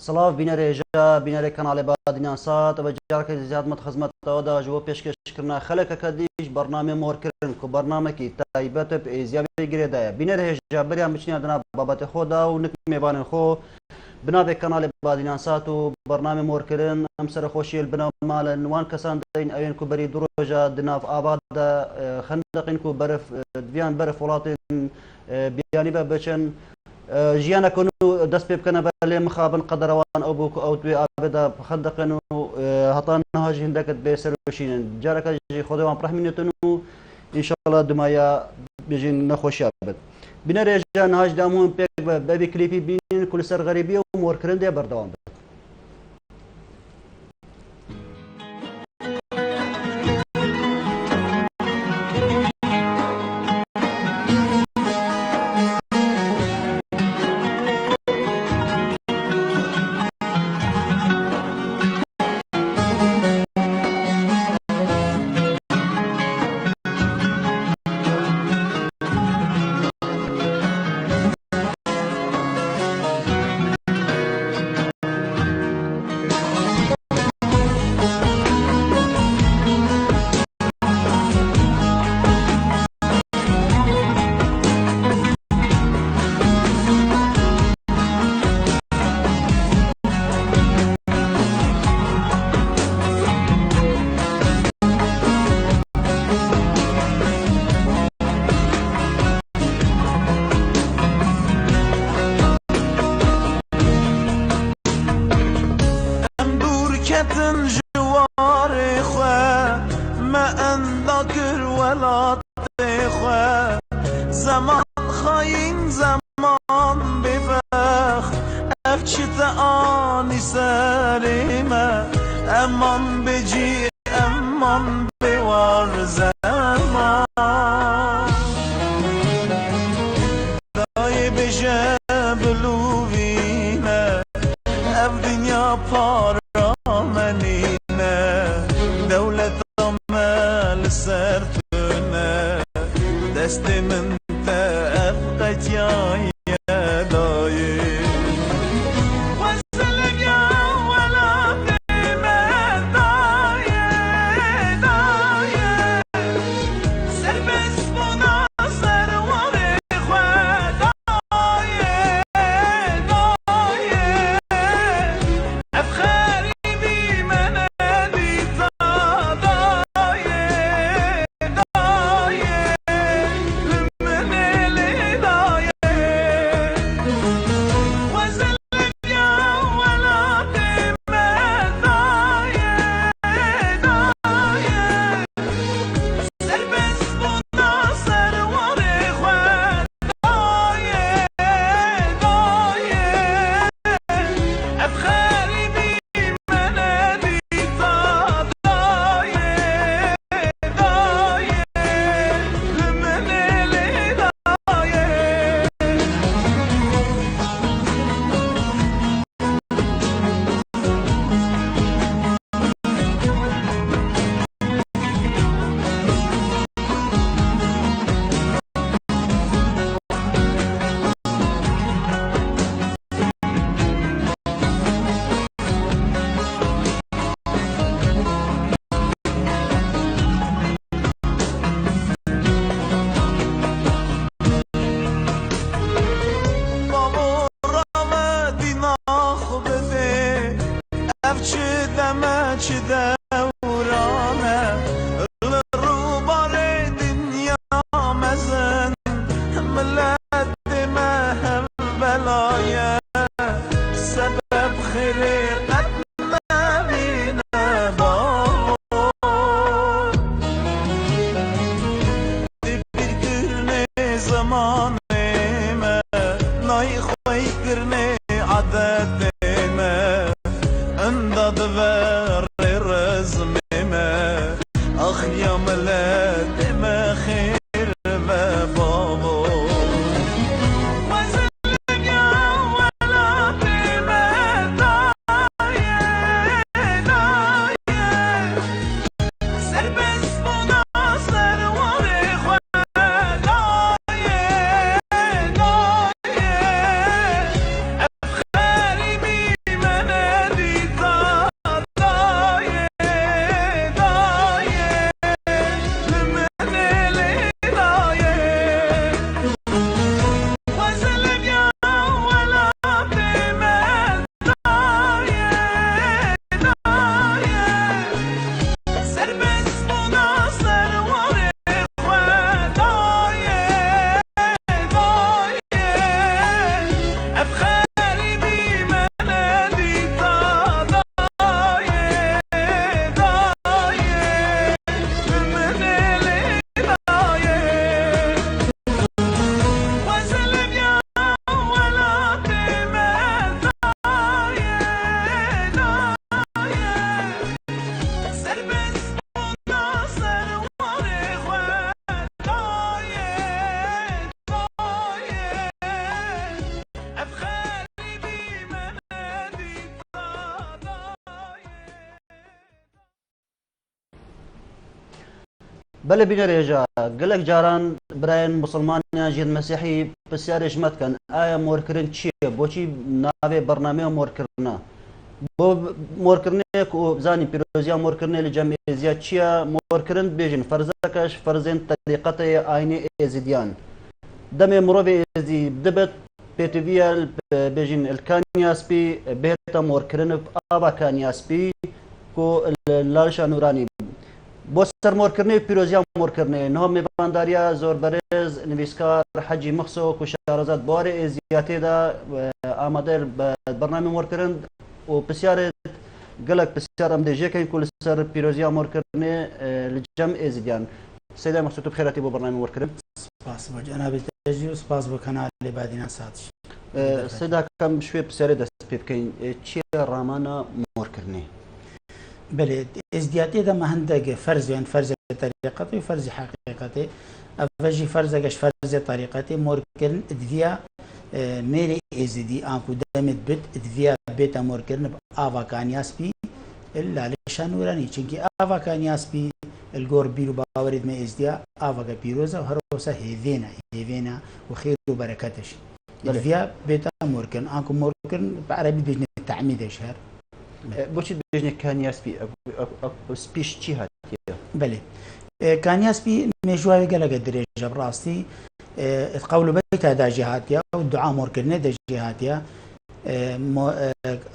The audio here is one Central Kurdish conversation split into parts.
سلااف بینەرێژە بینەرێ کەناڵێ بادینان سات بە جارکە زیادمەت خزمەتەوەدا ژوە پێشکەشکردنا خەلەکەکە دیش بەرنامێ مۆرکردن و بەرنامەکی تایبەتە ئێزیابی گرێدایە بینەرێژە بەریان بچنیان دنا بابەتە خۆدا و نک میێبانن خۆ بنابێت کەناڵێ بادینان سات و بەرنامێ مۆرکردن ئەم سەرخۆشیل بنەماڵە نوان کەسان دەین ئەوێن کو بەری درۆژە دناو ئابادە خەندەقین و بەرف دویان بەرف وڵاتین بیانی بە بچن ژیانەکەن و دەست پێ بکەنە بە لێ مخابن قەدەرەوان ئەو بوو ئەو توێ ئابێدا خەندەقێن و هەتان نەهاژی هەندەکەت بێ سەرۆشینن جارەکە خۆدەوان پڕەحمینێتن و ئینشاءڵڵا دمایە بێژین نەخۆشیە بێت بینەرێژە نهاژ دامون پێک بەبێ کلیپی بینین کولی سەر غەریبیە و مۆرکردن دێ بەردەوام بێت كتن جواري خوا ما انذكر ولا تخوا زمان خاين زمان بفخ افشت اني سليمة امان بجي امان بوار زمان داي بجبلو فينا اف دنيا بار منينا دولة مال سرتنا دست من تأفقت يا دايم وزلق يا ولا بما دايم دايم سربس مناصر ورخوة دايم دايم أفخاري چه دورانه للروبار دنیا مزن ملت مهم بلایه سبب خلقت نبینه بابا دبیر کرنه زمانه ما نای خوی کرنه عدد ما انداد ور بله بینه ریجا گلک جاران براین مسلمانیا جید مسیحی بسیار اجمت کن آیا مورکرین چیه بوچی ناوی برنامه مورکرنا بو مورکرنه کو زانی پیروزیا مورکرنه لجمع ازیا چیه مورکرن بیجن فرزکش فرزین طریقت آینی ازیدیان دم مروی ازی دبت بيتوفيا بيجين الكانياسبي بيتا موركرن آبا كانياسبي كو لالشا نوراني بوستر موركرني بيروزيا موركرني نهم ميفانداريا زور برز نويسكار حجي مخصو كشارزات بوري ازياتي دا آمادر برنامج موركرن وبسيارة قلق بسيارة مدجي كين كل سر بيروزيا موركرني لجمع ازيديان سيدا مخصوص بخيراتي بو برنامج موركرن سپاس بۆ جەنابێت دەژی و سپاس بۆ کەناڵی بادینان ساتش سيدا كم شوي بسيارة دست بيبكين چي رامانا موركرني بله ازدیاتی دا هەندێک فرزیان فرز طریقەتی و فرزی حقیقەتی ئەڤژی فرزەکەش فرز طریقەتی مۆرکردن ادویا مێری ئێزیدی ئانکو دەمێت بت ادویا بێتە مۆرکردن ئاڤاکانیاسپی لالێشان نورانی چونکی ئاڤاکانیاسپی الگور بیر و باورید ما ازدیا ئاڤەکە پیرۆزە و هەروەسا هێڤێنە و خێر و بەرەکەتش ادویا بێتە مۆرکردن ئانکو مۆرکردن بەعەرەبی بێژنێت تەعمیدەش هەر بوشي بيجني كانياسبي سبيش چي هاتيه بله كانياسبي مجوای گەلەکە درێژە بڕاستی قەول و بەیتا دا جهاتیا و دوعا مۆرکردنێ دا جهاتیا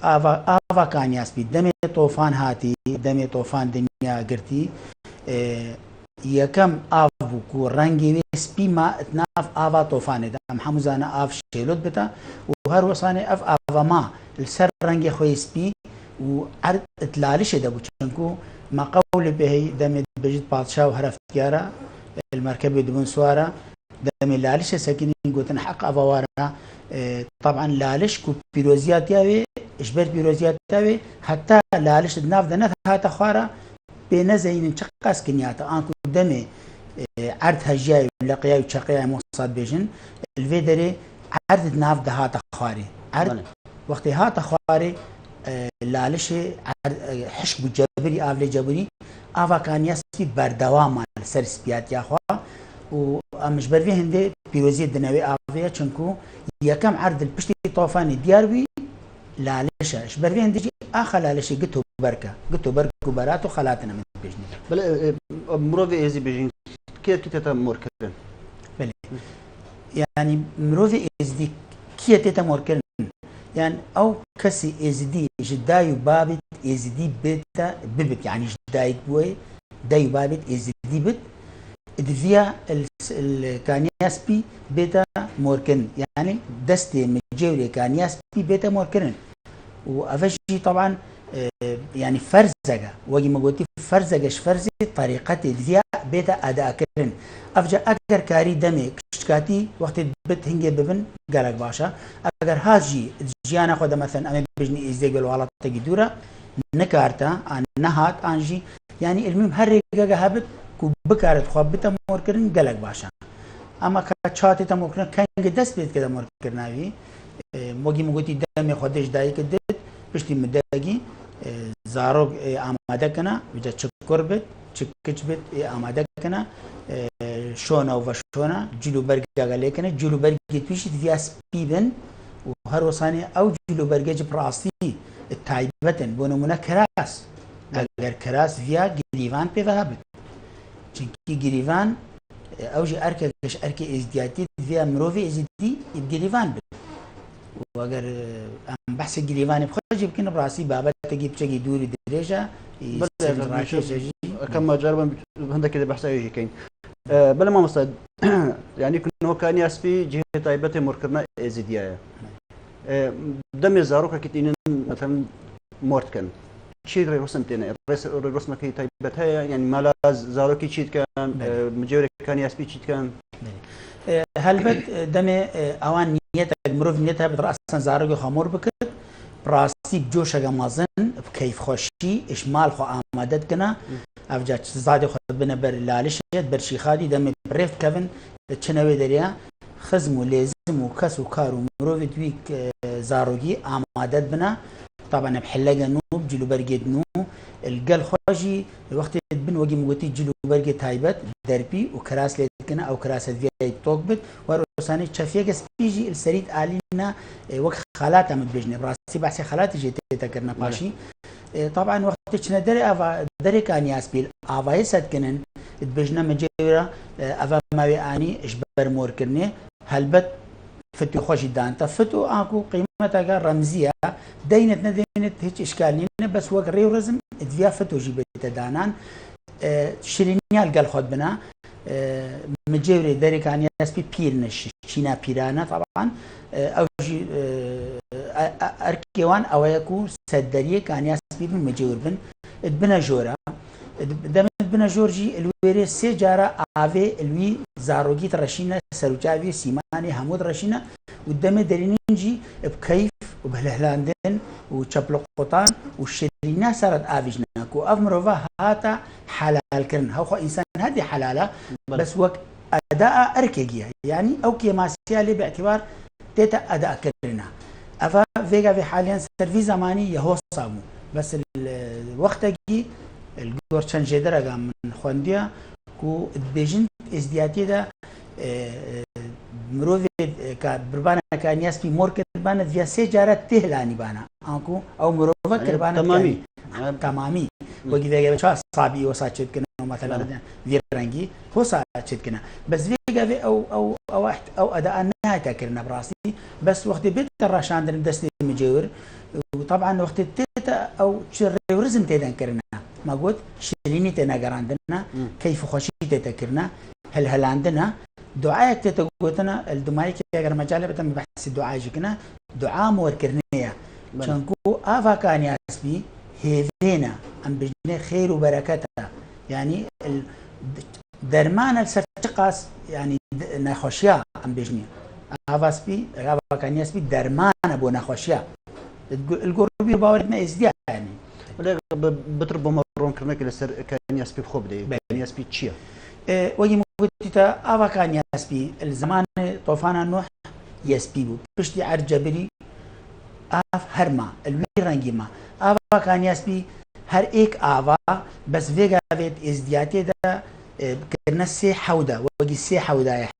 ئاڤا کانیاسپی دەمێ تۆفان هاتی دەمێ تۆفان دنیا گرتی یەکەم ئاڤ بوو و ڕەنگی وێ سپی ما ناف ئاڤا تۆفانێدا ئەم هەمووزانە ئاڤ شێلۆت بتە و هەروەسانێ ئەف ئاڤەما لەسەر ڕەنگی خۆی سپی و عرض اتلالش دبو چنكو ما قول به دم بجد بادشاه وهرفتيارا المركب دبون سوارا دم لالش ساكنين قوتن حق افوارا طبعا لالش كو بيروزيات ياوي اجبر بيروزيات ياوي حتى لالش دناف دناف هاتا خوارا بينزين شقاس كنياتا انكو دمي عرض هجاي لقيا وشقيا مصاد بيجن الفيدري عرض دناف دهاتا خواري عرض وقت هاتا خواري لالش حشب جبري آفل جبري آفا كانياسبي بردوام سر سبيات يا خوا و مش برفي هندي بيروزي دناوي آفيا چنكو يكم عرض البشتي طوفاني دياروي لالش اش برفي هندي اخر لالش قتو بركة براتو خلاتنا من بيجني بل مروفي ايزي بيجين كيف كتتا موركرن بله يعني مروفي ايزي كيف تتا موركرن يعني او كسي ازدي جداي بابت ازدي بيتا ببت يعني جداي بوي داي بابت ازدي بت ادفيا الكانياسبي بيتا موركن يعني دستي مجوري كانياسبي بيتا موركن وافشي طبعا يعني فرزقه وجي ما قلتي فرزقش فرزي طريقه ادفيا بيتا اداء كرن افجا اگر كاري دمي كشكاتي وقت بت هنجي ببن قالك باشا اگر هاجي جيانا خد مثلا انا بجني ازدقل والله تقدوره نكارتا ان نهات انجي يعني المهم هرقه هبت كو بكارت خبته موركرن قالك باشا اما كاتشاتي تموركرن كان دست بيت كده موركرناوي موجي مغوتي دمي خدش داي كده بشتي مداقي زاروق آماده كنا بجا چكور بيت چكچ بيت آماده كنا شونا وشونا جلو برگا گله کنه جلو برگی تویشی دیاس بیبن و هر وسانی او جلو برگی جبراستی تایبتن بونمونه کراس اگر کراس ویا گریوان پیدا بید چونکی گریوان او جی ارکش ارک ازدیاتی ویا مروفی ازدی گریوان بید و اگر ام بحث گریوان بخواد يمكن براسي بابا تجيب شيء دوري درجه كم جربا عندك كده بحث يجي كاين بلا ما مصد يعني كنا كان ياسبي جهه طيبه مركرنا ازديايا دم زاروك كتين مثلا مورت كان شيء رسمتنا الرسمه كي طيبتها يعني مالا زاروكي شيت كان مجوري كان ياسبي شيت كان هل بد دم اوان نيتك مروف نيتها براسا زاروك خمور بكت براستي بجوش مازن بكيف خوشي اشمال خو آمادت كنا افجا زادي خود بنبر لالش برشي خادي دم بريف كفن تشنوي دريا خزم ولازم وكس وكار ومروف دويك زاروجي آمادت بنا طبعا بحلقه نو بجلو برقيد نو القل خوجي وقت بن وجي موتي جلو برجي تايبت دربي وكراس لكنا او كراس في توقبت ورساني شافيك سبيجي السريد علينا وقت خالات عم بيجني براسي بحسي خالات جيت تذكرنا باشي طبعا وقت كنا دري كان ياسبيل افاي سدكنن تبجنا مجيرا افا ما اني اجبر مور كرني هلبت فتو خوش دانتا فتو اكو قيمتها رمزيه دينت ندينت هيك اشكال بس وقت ريو رزم ادفيا فتو جيبت دانان شرينيال قال خد بنا مجيوري داري كان ياسبي بيرنش شينا بيرانا طبعا او جي اركيوان او يكو سدريه كان ياسبي بن مجيور بن بنا جورا دمت بنا جورجي الويري سجارة آفي الوي زاروجي ترشينا سروجافي سيماني حمود رشينا ودمت درينجي بكيف وبهلهلاندن وشبلق قطان والشرينا صارت آفيجناكو أفمروفا هاتا حلال كرن هو إنسان هذه حلالة بس وقت أداء أركيجيا يعني أو كيماسيا اللي باعتبار تيتا أداء كرنا أفا فيجا في حاليا سيرفي زماني يهو صامو بس الوقت جي الجورشان جدرا من خونديا كو بيجن ازدياتي دا مروفي بربانا كان ياسبي مور كربانا فيا سجارة تهلاني بانا انكو او مروفا كربانا تمامي وقي فيجا بشا صابي وساتشد كنا مثلا فيرانجي هو ساتشد كنا بس فيجا في او اداء نهاية كرنا براسي بس وقت بيت الراشان دستي مجاور وطبعا وقت تيتا او رزم تيتا كرنا ما قلت شريني تناقر عندنا كيف خشيت تذكرنا هل عندنا دعاء تتقوتنا الدماء كي اگر مجال بتم بحث الدعاء جكنا دعاء موركرنيا شانكو افا كان ياسبي هيفينا ام بجني خير وبركتها يعني درمان السرتقاس يعني نخوشيا ام بجني افاسبي افا كان ياسبي درمان ابو نخوشيا القربي باورنا ازدياد يعني ولا بترب مرون كرنك لسر كان ياسبي بخوب دي كان ياسبي تشيا وجي موجودة أبا كان ياسبي الزمان طوفان نوح ياسبي بو بشتي عرجبري أف هرما الويرانجي ما أبا كان ياسبي هر إيك أبا بس فيجا فيت إزدياتي دا كرنا سي حودة وجي سي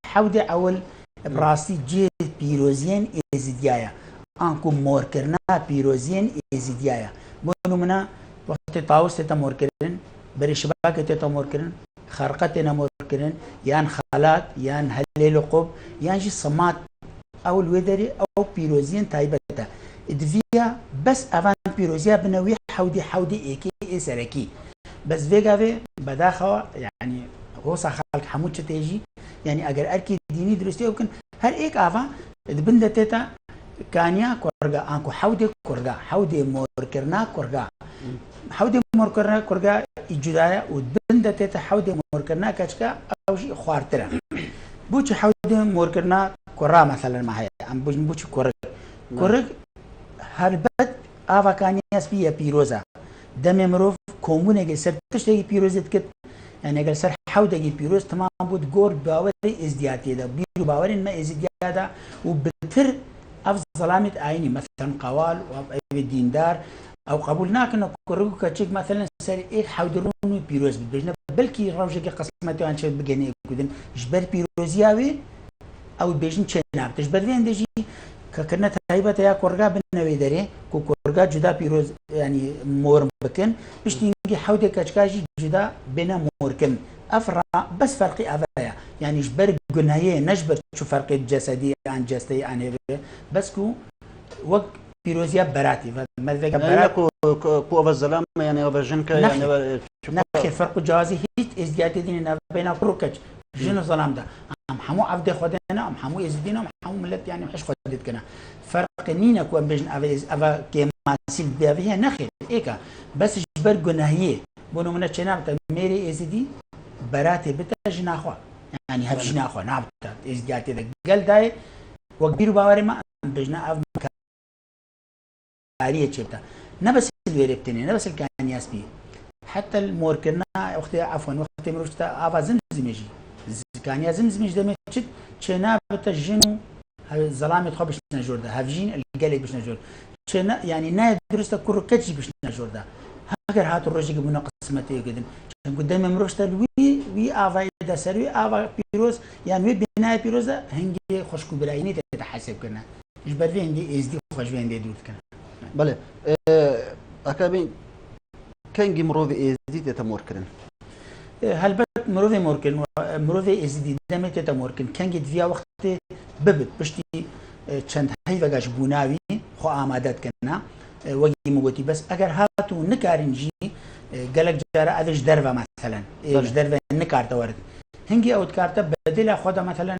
حودة أول براسي جي بيروزين إزديايا أنكم مور كرنا بيروزين إزديايا بونو منا وقت طاوس تتا موركرن بري شباك تتا موركرن خرقة تنا موركرن يان خالات يان هليل قب يان جي صمات او الويدري او بيروزين تايبتا ادفيا بس افان بيروزيا بنوي حودي ايكي سركي بس فيجا في بداخوا يعني هو خالك حمود تيجي يعني اگر اركي ديني درستي يمكن هر ايك افا بنده تتا كانيا كورغا انكو حودي موركرنا كورغا حودي موركرنا كورغا اجدايا ودبنده تتا حودي موركرنا كاشكا او شي خوارترا بوچ حودي موركرنا كورا مثلا ما هي ام بوچ كورغ هربت افا كانيا سبيا بيروزا دممروف كومونه جسر تشتي بيروزت كت يعني اگر سر حودي بيروز تمام بود غور باوري ازدياتي دا بيرو باوري ما ازديادا وبتر أفضل ظلامة عيني مثلا قوال أو ديندار أو قبولناك إنه كورجو كتشيك مثلا سري إيه حودروني بيروز بيجنا بلكي رمجك قسمته عن شيء بجنيه كودن جبر بيروزياوي أو بيجن شناب تجبر فين دجي كنا تايبة يا كورجا بنوي دري كورجا جدا بيروز يعني مور بكن بيشتيجي حودة كتشكاجي جدا بين موركن أفرع بس فرقي أفايا يعني جبر جناية نجبر شو فرق الجسدي عن جسدي عن بس كو وق بيروزيا براتي ما ذاك برات كو أفزلام يعني أفجنك يعني نخي فرق جوازي هيت إزدياد دين بين كروكج جنو ظلام ده أم حمو عبد خدنا أم حمو يزدينا أم حمو ملت يعني وحش خدت كنا فرق نينا كو بين أفا كما سيل بيها نخي إيكا بس جبر جناية بونو من الشناب تميري إزدي براتي بتاج ناخوا يعني هفش ناخوا نابتا إزدياد ده قال داي وكبير باوري ما بجنا أف مكارية شبتا نبس الويربتني نبس الكان ياسبي حتى الموركرنا وقت عفوا وقت مروشتا أفا زمزمجي كان يا زمزمج ده مشت شنا بتجنو الظلام تخبش نجور ده هفجين القلق بش نجور شنا يعني نا درست كل كتشي بش نجور ده ئەگەر هات ڕۆژێکی بوونە قسمەتەیەکردن چونکە دەمە مرۆشتە وی ئاڤایدا سەروی ئاوا پیرۆز یان وێ بینای پیرۆزە هەنگی خوشک و برایینی دێتە حەسێبکردن هیچ بەرێ هەندی ئێزدی خۆشوێندێ دوورکەن بەڵێ ئەکابین کەنگی مرۆڤ ئێزدی دێتە مۆرکردن هەلبەت مرۆڤی مۆرکردن مرۆڤی ئێزدی دەمێت تێتە مۆرکردن کەنگی دویا وەختێ ببت پشتی چەند هەیڤەگەش بووناوی خۆ ئامادەتکردنا وەگی مگوتی بەس ئەگەر هات و نکارنجی گەلک جارە ئەدەش دەرڤە مەسەلەن ئێش دەرڤە نکارتەوەرد هەنگی ئەوت کارتە بەدێلا خۆدا مەسەلەن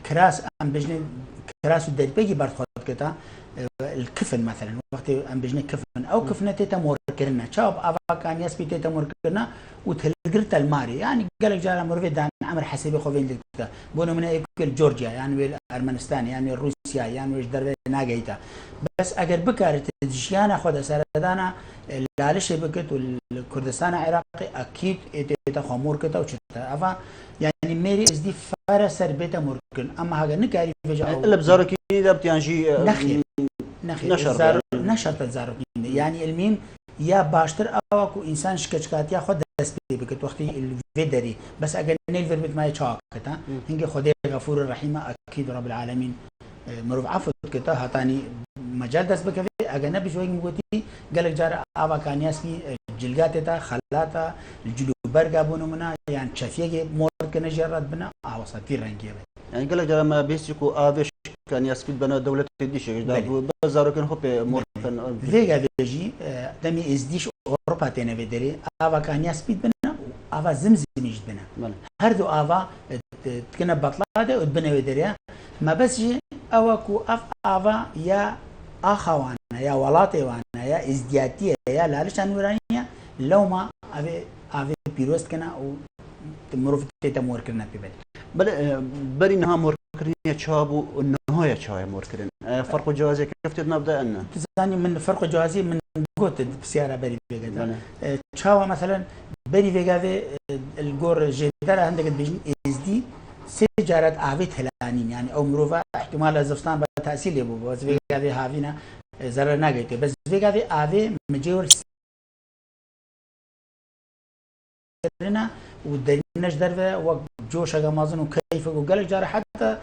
کراس ئەم بژنێ کراس و دەرپێکی بەرخۆتکەتە الكفن مثلا وقت ام بجني كفن او كفنه تيتا موركرنا شاب افا كان يسبي تيتا موركرنا وتلقرت الماري يعني قال لك جانا مرفي دان عمر حسيبي خوفين دكتا بونو من اكل جورجيا يعني ارمنستان يعني روسيا يعني وش دربي ناقيتا بس اگر بكارت جيانا خد سردانا لالش بكت والكردستان عراقي اكيد تيتا خمور كتا وشتا افا يعني ميري از دي فارس بيتا موركن اما هاga نكاري فيجا الا بزاركي دابت يعني شي نشرت الزارقين يعني المهم يا باشتر اوكو انسان شكشكات يا خد دست بكت وقتي الفيدري بس اگر نيل فيربت ما يشاكتا هنجي خدي غفور الرحيم اكيد رب العالمين مروف عفو كتا هاتاني مجال دست بكفي اجنبي شوي نقولتي قال لك جار ابا كان ياسمي جلجاتتا خلاتا الجلوبرغا بونمنا يعني شافيه موركن جرات بنا اوصل في رنجيه يعني قال لك لما بيسكو افيش كان يسبيد بنا دولة تديش بزارو كان هوب مورفن فيجا فيجي دمي ازديش اوروبا تينا فيدري افا كان يسبيد بنا افا زمزميش بنا هردو افا تكنا بطلاده ودبنا فيدريا ما بس جي اوكو افا يا اخوانا يا ولاتي وانا يا ازدياتيه يا لالشان ورانيا لو ما افي بيروست كنا او مروف تيتا موركرنا بيبل بل بري نها موركرنيا تشابو النهايه تشاي موركرن فرق الجوازي كيف نبدا ان تزاني من فرق الجوازي من قوت بسياره بري فيجا تشاوا مثلا بري فيجا الجور جدار عندك بيجن اس دي سجارات عابت هلانين يعني او مروفا احتمال زفستان بتاثير يبو بس فيجا هافينا زر ناجيت بس فيجا افي مجور لنا ودناش درفه وجوش مازن وكيف وقال جار حتى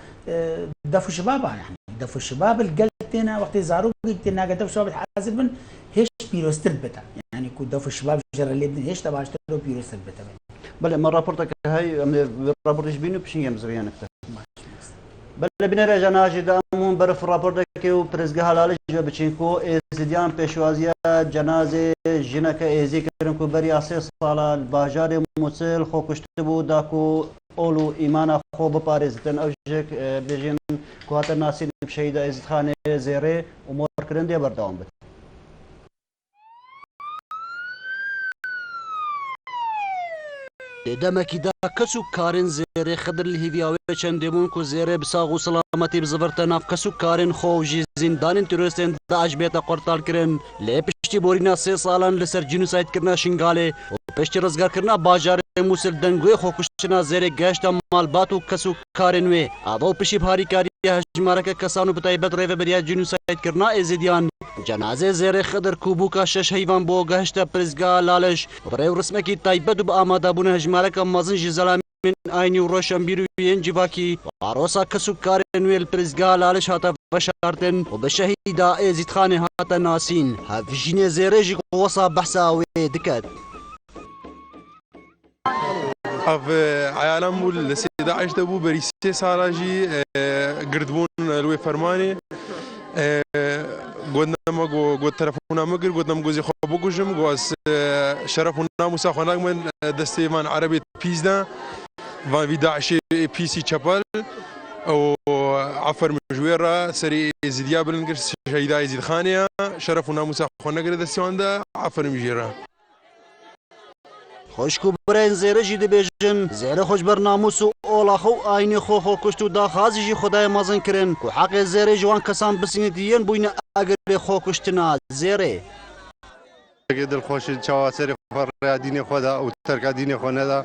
دفو شبابها يعني دفو الشباب القلتنا وقت زارو قلتنا دفو شباب حاسب من هيش بيروستر بتا يعني كو دفو الشباب جرى اللي بدنا هيش تبع اشتروا بيروستر بتا بل ما رابورتك هاي رابورتش بينو بشين يمزريانك بل بنا رجعنا جدامون برف رابورتك وبرزقها لالج بچينكو ازديان پیشوازيا جنازه جنك ازي كرنكو بري اسي صالا الباجار موصل خو كشتبو داكو اولو ايمانا خو بپارزتن اوجك بجن كواتر ناسين بشهيد ازد خان زيري امور كرن دي برداوم بت دمکی دا کسو کارن زیر خدر الهیویاوی چندمون کو زیر بساغ و سلامتی بزورتن اف کسو کارن خوجی زندان تروریستن داعش بیت قرطال کرن لی پشتی بورینا 3 سالان لسر جنوساید کرنا شنگاله و پشتی رزگار کرنا باجار موسل دنگوی خوکشنا زیر گشت مالبات و کسو کارن وی آدو پشی بهاری کاری هجمارک کسانو بتایبت ریو بریا جنوساید کرنا ازیدیان جنازه زیر خدر کوبوکا 6 حیوان بو گشت پرزگا لالش و برای رسمکی تایبت و آماده بون هجمارک مازن جزلام من آینی و روشن بیروین جواکی و عروسا کسو کارن ویل پرزگا لالش هاتا فشارتن و به شهیدا ازید خانه هاتا ناسین هفجین زیر جی قوصا بحثا وی دکت اف عالم بول سيدا عايش دبو بريسي ساراجي قردبون الوي فرماني قدنا ما قد تلفونا مقر قدنا مقوزي خوبو قجم قوز شرفونا مساخونا من دستيمان عربي بيزنا فان في داعشي بيسي تشابل او عفر مجويرة سري زيديا بلنقر شهيدا يزيد خانية شرفونا مساخونا قر دستيوان دا عفر مجويرة خوشکو برین زیر جی دبیجن زیر خوش برناموس و اولاخو آینی خو کشتو دا خازی جی خدای مازن کرن کو حق زیر جوان کسان بسینیدین بوین اگر خو کشتنا زیره دل خوش چواسر فر دین خدا و ترک دین خدا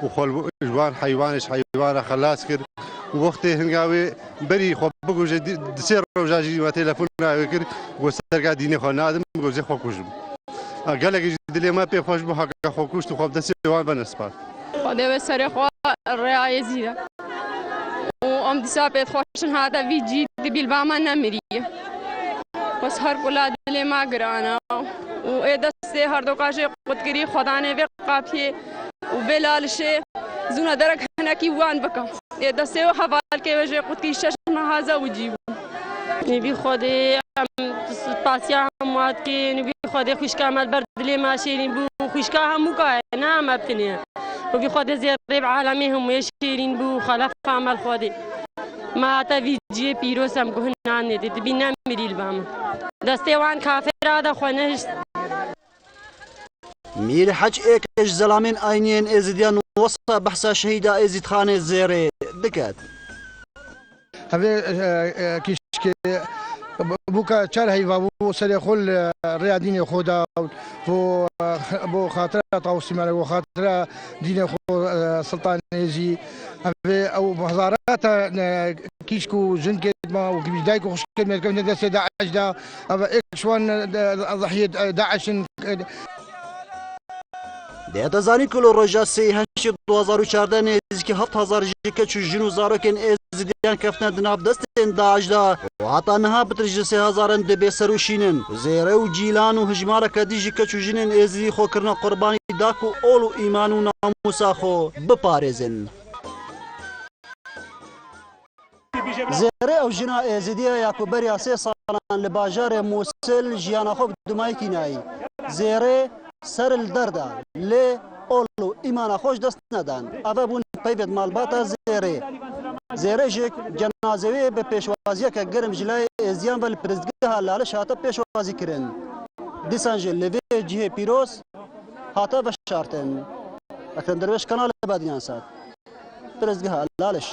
و خل جوان حیوانش حیوان خلاص کر وقت هنگاوی بری خو بگو سر روزاجی و تلفن کر و ترک دین خدا آدم گوزه خو کشم gelekî ji dilê me pê xweş bû heke xwekûşt û xwe bi destê wan venespat. خدا به سر خوا رعای زیره و ام دیسا پید خوشن هاتا وی جی بیل با من نمیریه بس هر کلا دل ما گرانه و ای دسته هر دو کاشه قدگیری خدا نه و قافیه و بلالشه زونه درک هنکی وان بکم ای دسته و حوال که وجه قدگیری شش مهازا وجیبو نبی خدا پاسیا همواد که نبی خدا خوش کامل بر دل ما شیرین بو خوش که همو که نه مبتنی وفي خود زيرب عالمهم ويشيرين بو خلف عمل خودي ما تبي جي بيروسم كهنان دي تبينا مريل بام دستيوان كافر هذا خونش میر حج ایکش زلامین آینین ازدیان وصا بحثا شهیدا ازید خانه زیره دکت هذا كيشكي بوكا شرحي وابو سريخول رياضين خودا بو خاطر طاوسي مالك وخاطر دين خو سلطان يجي او مهزارات كيشكو جنكد ما وكيش دايكو خش كلمه كم داس داعش دا اكشوان ضحيه داعش دیتا زانی کلو رجا سی هنشی 2014 نزدیکی 7000 جیکه چو جنو زاروکن ازدیان کفتن دناب دستین داعش دا و حتی نها بترج 3000 دبی سروشینن زیره و جیلان و هجماره کدی جیکه چو جنن ازدی خو کرنا قربانی داکو اولو ایمان و ناموسا خو بپارزن زیره او جنا ازدیه یاکو بریا 3 سالان لباجار موسل جیانا خو دمای کینایی زیره سر الدرده لی اولو ایمان خوش دست ندان اوه بون پیوید مالباتا زیره جک جنازوی به پیشوازیه که گرم جلای ازیان ولی پرزگاه لالش هاتا پیشوازی کرن دیسانجه لوی جیه پیروز هاتا بشارتن اکرم درویش کانال بادیان ساد پرزگاه لالش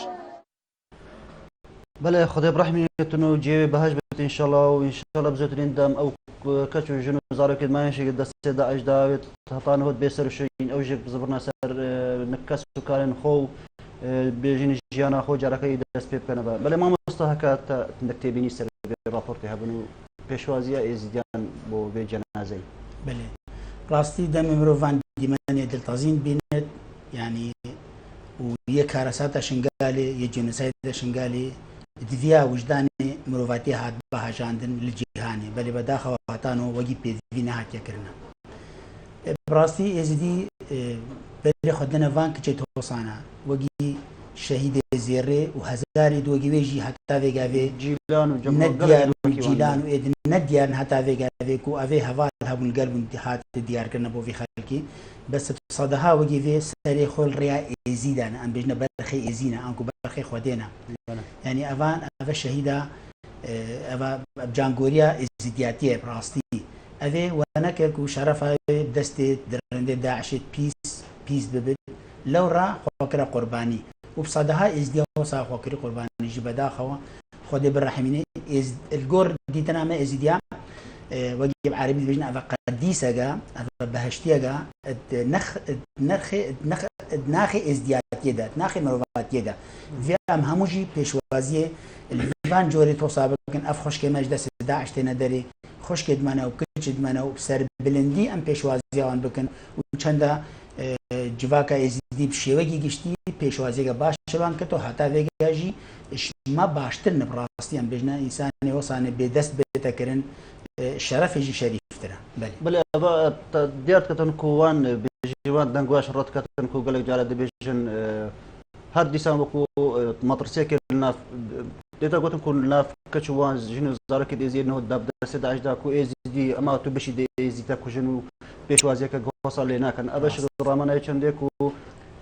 بله خدا برحمیتونو جیوی بهج بید انشالله و انشالله بزرترین دم او كاتشو جنو زارك ماشي قد السيدة أجدا هطان هود بيسر شيء أو جيك زبرنا سر نكاس وكارن خو بيجيني جيانا خو جاركي دست بيب كنبا بل ما مستحقات نكتبيني سر رابورتي هبنو بيشوازيا إزديان بو بجنازي بله راستي دم مروفان ديماني دلتازين بينت يعني ويك هرسات شنغالي يجنسايد شنغالي دفيا وجداني مروفاتي هاد بها جاندن للجيهاني بل بداخل وطانو وجي بيدفينا هات يكرنا براستي ازدي بل خدنا فان كتشي توصانا وجي شهيد زيري وهزاري دوجي ويجي حتى فيجافي جيلان نديان وجيلان وإذن نديان حتى فيجافي كو أفي هفال هبون القلب انتحات الديار كنا بو في خلقي بس صدها وجي في سري خول ريا يزيدنا أم بيجنا برخي يزينا أنكو برخي خودينا يعني أفان أفا الشهيدة أفا بجانغوريا إزدياتية براستي أفي وانا كو شرفها بدستي درندي داعش بيس ببد لو را خوكرا قرباني وبصدها ازديا وصا خوكري قرباني جبدا خوا خدي بالرحمين از الجور ديتنا ما ازديا وجب عربي بيجنا أفا قديسة جا أفا بهشتيا جا ناخي ازدياتية دا ناخي مروفاتية دا في ام هموجي بيشوازية الفان جوري توصابك اف خوش كماج دست داعش تينا داري خوش كدمانا وكتش دمانا وبسر بلندي ام بيشوازية وان بكن وچندا جواكا ازدي بشيوكي گشتي بيشوازية باش شلوان كتو حتى ويجاجي ما باشتر نبراستي ام بجنا انساني وصاني بدست بيتكرن شرف يجي شريف ترى بله ابا ديارت كتن كوان بجوان دنگواش رات كتن كو قالك جاله ديفيجن هر ديسان وكو مطرسيك الناف ديتا قلت نكون ناف كتشوان جنو زارك ديزي انه داب دست عجدا كو ايزي دي اما تو بشي ديزي تاكو جنو بيشوازي كغوصل لنا كان ابشر الرامانه يچندكو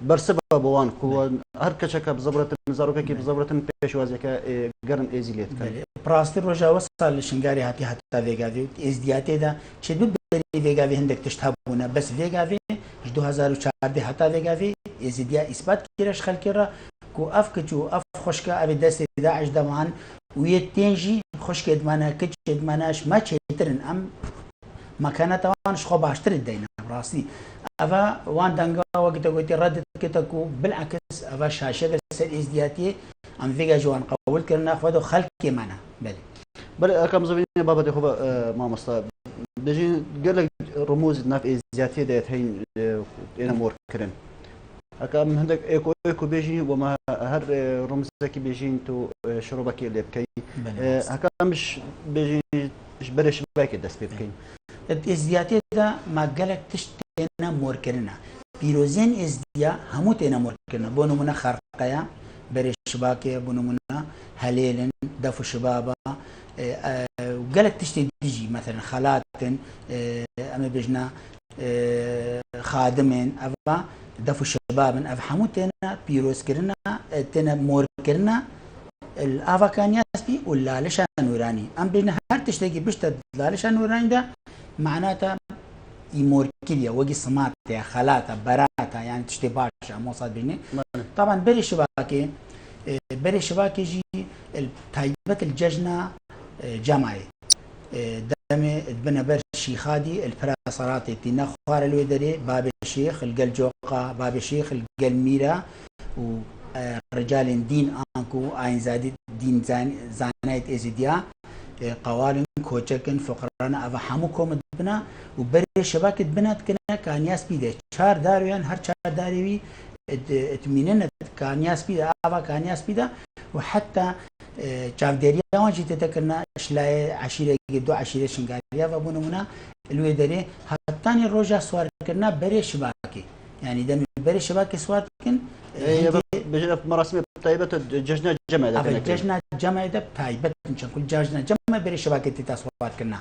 برسبب بوان كو هر كشك بزبرت زاروك كي بزبرت بيشوازي كغرن ايزي ليت كان براستر رجا وصل لشنغاري هاتي حتى فيغافي ازدياتي دا شدود فيغافي هندك تشتهبونا بس فيغافي 2014 حتى فيغافي ازديا اثبات كيرش خلكرا كو افكتو اف خوشكا ابي دست داعش دمان ويتنجي خوشك ادمانا كتش ادماناش ما تشترن ام مكانه وانش خو باشتر الدينا براسي افا وان دنگا وقت قلت ردت كتكو بالعكس افا شاشه سر ازدياتي ام فيغا جوان قول كرنا خدو خلق معنا بل كم زبين بابا خو ما مصطفى بيجي قال لك رموز ناف زياتي ديت هين انا موركرن هكا من عندك ايكو بيجي وما هر رمزك بيجي انتو شربك اللي بكي هكا مش بيجي مش برش باكي دس بكي ازدياتي دا ما قالك تشتينا موركرنا بيروزين ازديا هموتنا موركرنا بونو منا خرقيا برش باكي بونو منا هليلن دفو شبابا وقالك تشتي تجي مثلا خالاتن اما بجنا خادمين افا دفو شبابن اف حموتنا بيروز كرنا تنا مور كرنا الافا كان ياسبي ولا لشان نوراني ام بجنا هر تشتكي بشت لالشان نوراني ده معناتها يمور كيليا وجي سماتها خالاتا براتا يعني تشتي باشا موصاد بجني طبعا بري شباكي جي تايبت الججنه جمعي دمي بنا برشي خادي البراسراتي تينا خوار الودري باب الشيخ القل جوقا باب الشيخ القل ميرا ورجال دين انكو اين زادي دين زانايت ازيديا قوالن كوچكن فقرانا افا حموكم بنا وبري شباكة بنات كنا كانياس بيده چار دارويان هر چار داروي اتمنن كانياس بيده افا كانياس بيده وحتى چاودێریە وانجی تێتەکردنا شلای عشیرە دو عشیرە شنگاریە بوونمونە لێ دەرێ هەتانی ڕۆژە سوارکردنا بەرێ شباکی يعني دەمی بەرێ شباکی سوارکن مراسم تایبەت جژنە جەمع جژنە جەمعدا تایبەت كل جژنە جەمع بەرێ شباکی تێتا سوارکردنا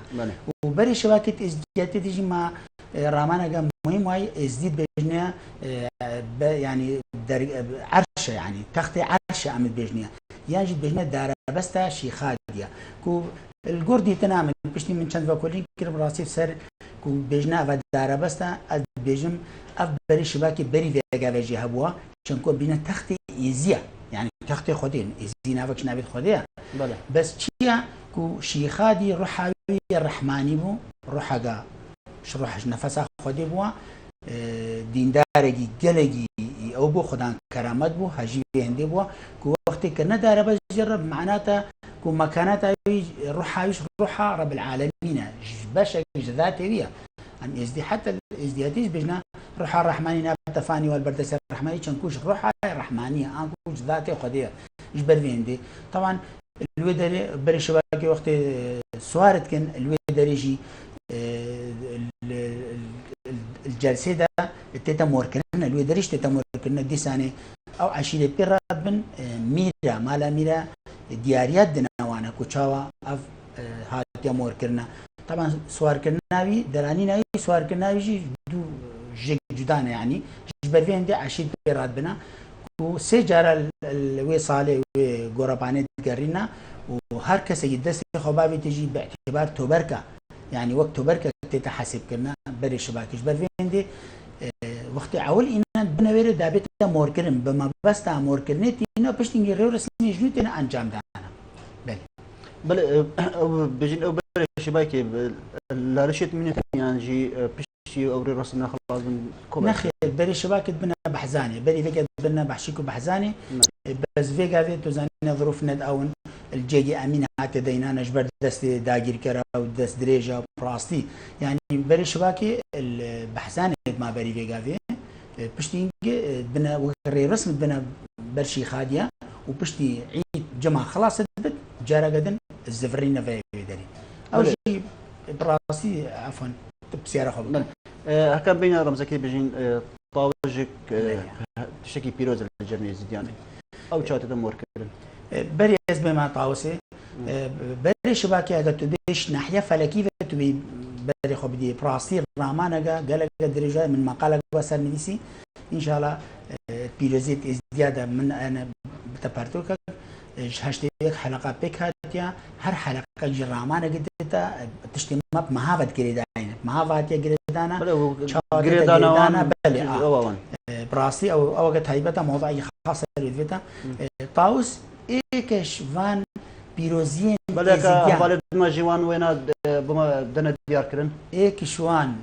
و بەرێ شباکی ئزدیاتێ دیژی ما رامانەکە مهم وای ازدید بێژنە يعني عرشە يعني تەختی عرشە ئەمت بێژنیە يجد بجنة دار بستا شيخاديا كو الجوردي تنامل بشتي من شند وكلين كرب راسي سر كو بجنة دار بستا بجم اف بري شباكي بري فيجا فيجي هبوا شنكو بينا تختي يزيا يعني تختي خدين يزينا فكش نابت خديا بس شيا كو شيخادي روحاوي الرحماني بو روحا شروحش نفسها خدي بوا دیندارگی گلگی او بو خدان کرامت بو حجی هندی بو کو وقتی که نداره بس جرب معناته کو مكانات روحها روحها رب العالمين باشا ذاتي بيها ان ازدي حتى الازدياتيش بجنا روحها الرحماني نبتفاني والبردس الرحماني شنكوش روحها الرحمانيه انكوش ذاتي وقدير يجبر هندي طبعا الودري بري شباكي وقت سوارت كان الودري يجي الجلسه ده تيتا موركنا الودريش تيتا موركنا دي سنه او عشيره بيراد بن ميرا مالا ميرا دياريات دناوانا كوتشاوا اف هاتيا موركنا طبعا سوار كناوي دراني ناوي سوار كناوي جي دو جدانا يعني جبر فين دي عشيره بيراد بنا وسي جارا الوصاله وغربانه قرينا وهر كس يدس خبابي تجي باعتبار توبركه يعني وقت توبركه تتحسب كنا بري شباكش برفيندي وقت عول إن بنوير دابت موركرن بما بس تا موركرنتي إنه بشتنجي غير رسمي جنوتنا أنجام دانا بل بجن أو بري شباكي لا رشيت مني يعني جي بشتي أو رسمنا خلاص من كوبا نخي بري شباكة بنا بحزاني بري فيك بنا بحشيكو بحزاني بس فيك في تزاني ظروف ند أون الجيجي أمين هات دينانا جبر دست داجير كرا ودست دريجة براستي يعني بري شباكي البحزاني ما بري فيك في بشتي بنا وكري رسم بنا برشي خادية وبشتي عيد جمع خلاص جارة قدن الزفرين في داري أو شيء براستي عفوا بسيارة خبر هكا بين رمزكي بيجين طاوجك تشتكي بيروز الجميع زيدياني أو شاتة موركرن بري اسمه ما طاوسي بري شباكي هذا تبيش ناحية فلكية تبي بري خبدي براستي رامانجا قال درجة من مقالة وصل مديسي إن شاء الله بيروزيت ازديادة من أنا بتبارتوك هشتيك حلقة بيك هاتيا هر حلقة جرامانة قدرتا تشتي ماب مهافت قريدانا مهافت قريدانا قريدانا بلي براستي أو وقت هيبتا موضوع خاصة ريدفتا طاوس إيكش فان بيروزين بلك ما جوان وين بما دنا ديار كرن إيكش وان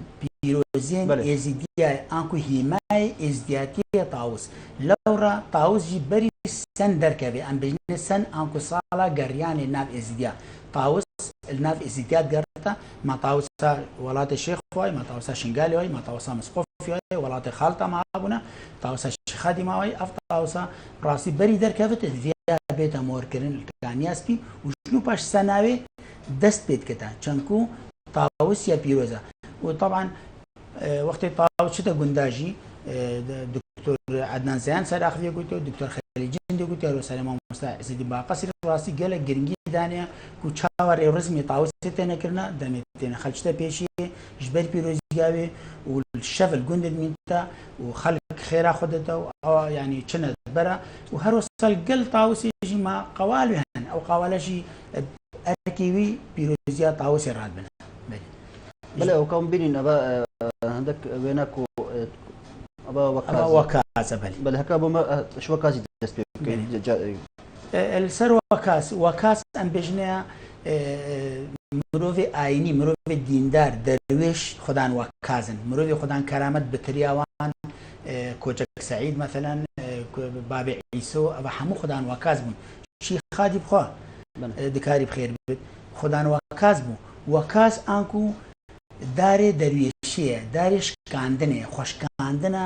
بيروزين ازديا انكو هيماي ازدياتي طاوس لورا طاوس جي بري سن دركبي ام بجن سن انكو صالا قريان الناف ازديا طاوس الناف ازديات قرت وڵاتە ماتاوسا وڵاتی شێخ وای ماتاوسا شنگالی وای ماتاوسا مسقۆفی وای وڵاتی خاڵتە مابوونە تاوسا شخادی ماوای ئەف تاوسا ڕاستی بەری دەرکەوێتە ڤیا بێتە مۆرکردن کانیاسپی و ژن و پاش سەناوێ دەست پێت کەتە چەندکو تاوس یا پیرۆزە و طبعا وەختی تاو چتە گونداژی دکتۆر عەدنان زەیان سەراخوێ گوتۆ دکتۆر خەلیجەندی گوتۆ هەروسەر مامۆستا عیزەدی باقەسی ڕاستی گەلە گرنگی دانەیە و چاوە ڕێوڕزمی تاوس تێنەکردە دەمێت تێنە خەلچتە پێشی ژبەر پیرۆزیگاوێ و شەڤل گوندت مینتە و خەڵک خێرا خودەتە و ئەوە ینی چنە بەرە و هەروسەل گەل تاوسێژی ما قەواڵێ هەن ئەو قاوالەشی ئەرکیوی پیرۆزیە تاوسی ڕاد بن بەڵێ ئەو کەم بینین ئەبە هەندێک وێنەک و ئەبە وەکاسە بەلی بەل هەکا بۆ شوەکاسی دەست پێ سەر وەکاس ئەم بێژنەیە مرۆڤی ئاینی مرۆڤی دیندار دەروێش خوددان وەکازن مرۆڤی خوددان کەرامەت بتریاوان کۆچەک سەعید مەثەلاً بابێ عیسۆ ئەوە هەموو خوددان وەکاز بوون شی خادی بخوا دکاری بخێر بێت خوددان وەکاز بوو وەکاز ئانکو دارێ دەروێشیە دارێ شکاندنێ خۆشکاندنە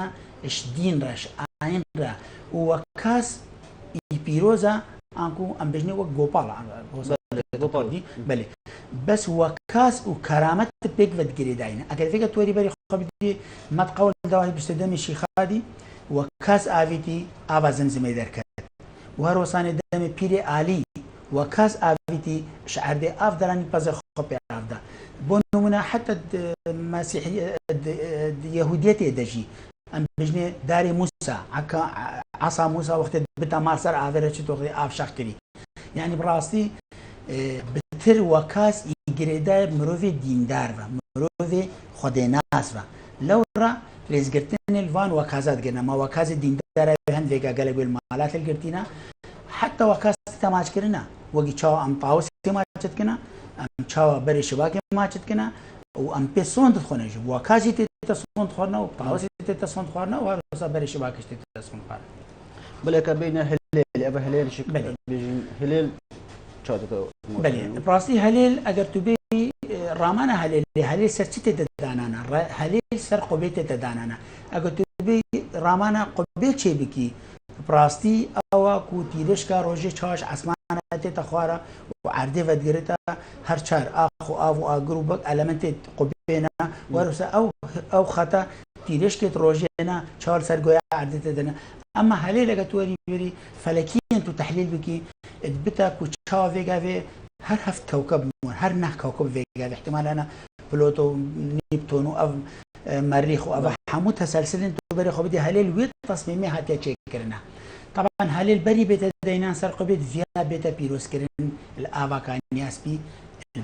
شدین ڕەش ئاینڕە و وەکاس پیرۆزە ئانکو ئەم بژنێ وەک گۆپاڵ بەێ بەس وەکاس و کەرامەت پێک بەدگیریداینە ئەگەر فێکە تۆری بەری خۆبی مەتقەول داوای بستدەمی خادی وەکاس ئاویتی ئاوا زەمزمەی دەرکات و هەروەسانێ دەمێ پیرێ عالی وەکاس ئاویتی شعردێ ئاف دەرانی پەزە خۆپێ ئافدا بۆ نمونە حتى یەهودیەتێ دەژی ئەم بژنێ داری موسا عسا موسا وەختێ بتە ماسەر ئاوێرە چ تۆخی ئافشەخ کردی یعنی بڕاستی بتر وەکاس ئیگرێدای مرۆڤێ دیندارە مرۆڤێ خودێناسە لەوڕە لێزگرتنی الوان وەکازات گەنە ما وەکازی دیندارە هەندێکە گەلە گوێل مالات گرتینە حتى وەکاس تەماچکردنە وەگی چاوە ئەم تاوسی ماچتکردە ئەم چاوە بەری شواکی ماچتکردە و ئەم پێ سۆن دخۆنەژ وەکازی تێتە سۆن خۆرنەوە و تاوسی تێتە سۆن خواردنەوە وەروسا بەری شواکش تێتە سۆن خواردن بڵێکە بینە هەلێل ئەبە هەلێلشی هەلێل بەێ ڕاستی هەلێل ئەگەر تو بێ ڕامانە هەلێلی هەلێل سەر چی تێتە دانانە هەلێل سەر قۆبێت تێتە دانانە ئەگەر تو بێ ڕامانە قۆبێت چێ بکی ڕاستی ئەوە کو تیرشکە ڕۆژێ چاش ئەسمانە تێتە خوارە و عردێ بەدگرێتە هەر چار ئاخ و ئاو و ئاگر و بەک ئەلەمنتێت قۆبێنە وەروسە ئەو خەتە تیرشکێت ڕۆژێنە چاوەر سەرگۆیە عردێتە دەنە ئەمە هەلێ لەگە تووەری وێری فەلەکیین تو تەحلیل بکی بتە کو چاوە vێگاوێ هەر هەفت کەوکەب بوون هەر نە کەوکەب vێگاوێ احتیمالانە پلۆتۆ و نیپتۆن و ئەو مەریخ و ئەوە هەموو تەسەلسلن تو بەری خۆ بدی هەلێل وێت تەسمیمی هاتیە چێکردنە طبعا هەلێل بەری بێتە دەینان سەر قۆبێت ڤیا بێتە پیرۆزکردن ئاواکانی یاسپی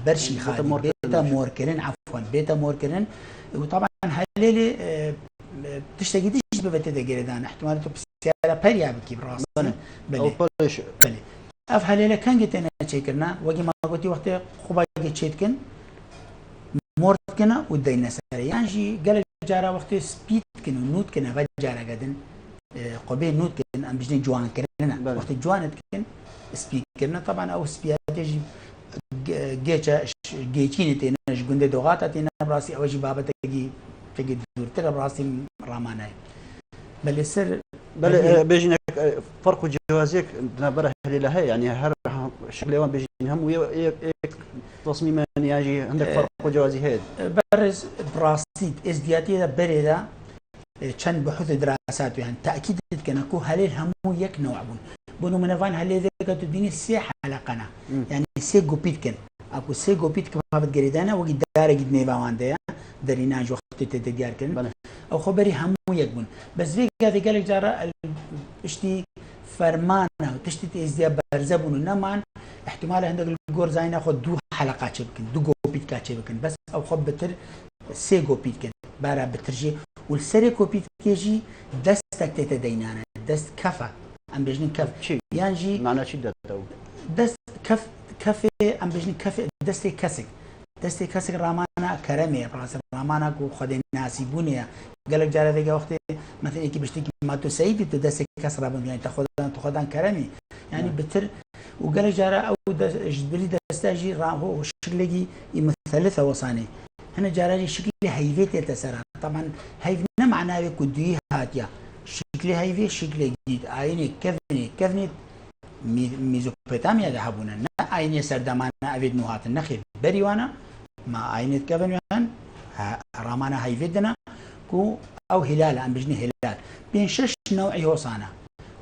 بەرشی خادی بێتە مۆرکردن عەفوەن بێتە مۆرکردن و طبعا هەلێلێ تشتێکی دیش ببێتە دەگیردان احتیمال تو پرسیارە پەریا بکی بڕاستانە بەێ ئەف هەلێلە کەنگی تێنە چێکردنا وەگی ماگوتی وەختێ خوباگە چێتکن مۆردکردە و دەینە سەر یانژی گەلە جارە وەختێ سپیتکن و نوتکن هەڤە جارەگەدن قۆبێ نوتکردن ئەم بژنەی جوانکردنە وەختی جوانتکردن سپیکردنە طبعا ئەو سپیاتێژی گێچە گێچینی تێنەش گوندە دۆغاتە تێنە ڕاستی ئەوەژی بابەتێکی تێکی دوورترە ڕاستی ڕامانایە بەلێ سەر بێژینە فەرق و جیاوازیەک بەرە هەلێلە هەیە ینی هەر شکلێوان بێژین هەموو تەسمیمەنیاژی هەندێک فەرق و جیاوازی هەیە بەڕێز بڕاستی ئێزدیاتیدا بەرێدا چەند بەحوث دراسات هەن تاکید دکەنە کو هەلێل هەموو یەک نەوع بوون بۆ نمونەوان هەلێلەکە تو بینی سێ حەلەقەنە یعنی سێ گۆپیتکن ئەکو سێ گۆپیت کە بابەت گەریدانە وەگی دارێکی نێڤاواندەیە دەری ناژ وەختی تێتە دیارکردن ئەو خۆبەری هەموو یەک بوون بەس گەلێک جارە پشتی فەرمانە و تشتی ئێزدیا بەرزە بوون و نەمان احتیمالە هەندێک گۆرزانینە خۆ دوو حەلەقا چێ بکەن دوو گۆپیت کا چێ بکەن بەس ئەو خۆ بتر سێ گۆپیتکن بارە بترژێ و سەرێ کۆپیتکێژی دەستێک تێتە دەینانە دەست کەفە ئەم بێژنین کەف یانژی معناچی دەتەوە دەست کەفێ ئەم بێژنی کەف دەستێک کەسێک دەستی کەسێک ڕامانە کەرەمێ ڕاستە ڕامانە و خودێ ناسی بوونیە گەلێک جارە vێگە وەختێ مەتەنێکی بشتێکی ماتۆسەیدی تو دەستێک کەس ڕابندوێن تە خۆدان کەرەمی ینی بتر وقال جارة أو جبري دستاجي راهو شكلي مثلثة وصاني هنا جارة شكلي هيفيت يتسرع طبعا هيفنا معناه كدوي هاتيا شكلي هيفي شكلي جديد عيني كفني ميزوبوتاميا ذهبونا نا عيني سردمانا أفيد نوهات النخيل بريوانا ما عيني كفنيان رامانا هيفيدنا كو أو هلال أم بجني هلال بين 6 نوعي وصانا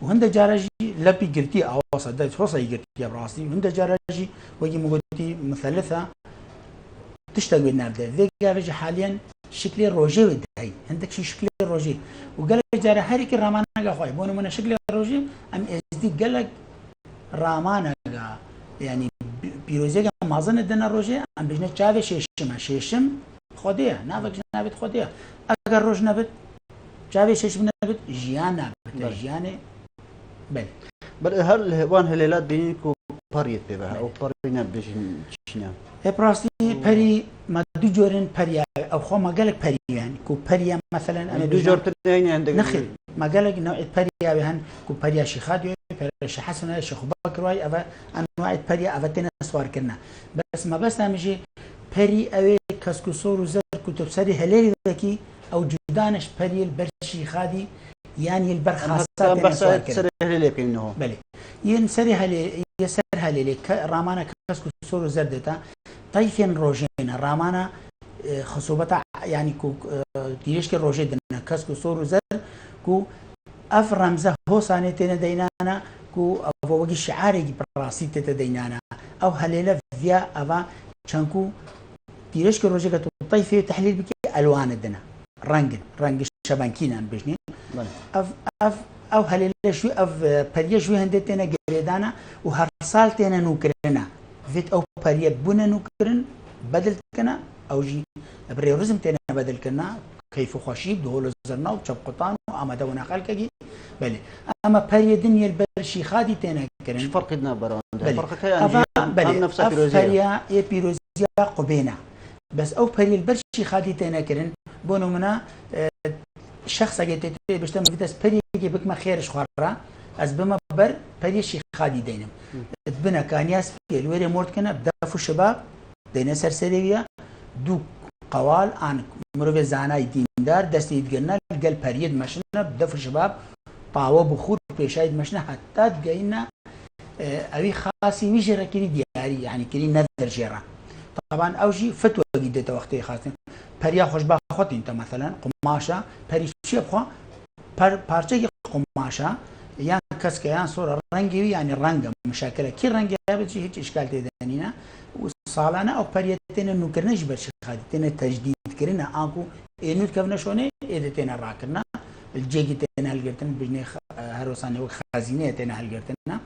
وهند جارجي لبي قرتي أو صدق وصي قرتي براسي وهند جارجي وجي مقولتي مثلثة تشتغل بالنابدة ذيك جارجي حاليا شكل الروجي ودهي عندك شي شكل الروجي وقال جارة هريك الرامانا قا بونو من شكل الروجي أم إزدي قال لك رامانا قا يعني بيروزيجا ما ظن دنا الروجي أم بجني شافي شيشم خودية نافك نابت خودية أجر روج نبت شافي شيشم نبت جيان نبت جيانه بل هل وان هلالات بينكو باريت بها او بارينا بيجن شنو براسي بري ما دو جورين بريا او خو ما قالك بري يعني كو بريا مثلا انا دو جور تنين عندك نخل ما قالك نوع بريا بهن كو بريا شيخاديو بريا شيخ حسن شيخ بكر واي افا انواع بريا افتنا سوار كنا بس ما بس نمشي بري اوي كسكسور وزر كتب سري هلالي ذكي او جدانش بري البرشي خادي يعني البرخاصات بس سري هلالي كأنه بلي ينسري هلي يسرها لي رامانا كسكو سورو زردتا طيفين روجين رامانا خصوبتا يعني كو تيشك روجين دنا كسكو سورو زر كو اف رمزه هو سانتين دينانا كو افوغي شعاري براسي تدينانا او هليله فيا افا شانكو تيشك روجين طيفي تحليل بك الوان دنا رنگ شبانكينا بجني اف او هليله شوي اف بريا شوي هندتنا قريدانا وهر سال تينا نوكرنا فيت او بريا بونا نوكرن بدل كنا او جي بريورزم تينا بدل كنا كيف خوشيب دهول زرنا وشبقطان وما دونا خلقي بلي اما بريا دنيا البرشي خادي تينا كرن ايش فرق لنا برا فرق كان نفسها بريا بيروزيا قبينا بس او بريا البرشي خادي تينا كرن بونو منا شخص اگه بشتم فيتاس بري بك ما خيرش خورا از بما بر بري شي خادي دينم بنا كانياس في الوري مورد كنا بدافو شباب دينا سرسرية دو قوال عن مروي زاناي ديندار دستي يتقلنا قال بريد مشنا بدافو شباب طاوة بخور بيشايد مشنا حتى تقينا اوي خاصي مش كيري دياري يعني كيري نذر جيران طبعا اوجي فتوى جديدة وقتي خاصة بريا خوش باخوت انت مثلا قماشة بري شي بخوا بارچه قماشة يعني كسك يعني صورة رنگي يعني رنگ مشاكله كي رنگ بتجي هيك اشكال تدانينا وصالنا او بريتين نكرنش برش خادي تنا تجديد كرنا اكو انو كفنا شونه ادتنا راكنا الجيجي تنا هلقرتنا بجني هروساني خزينه تنا هلقرتنا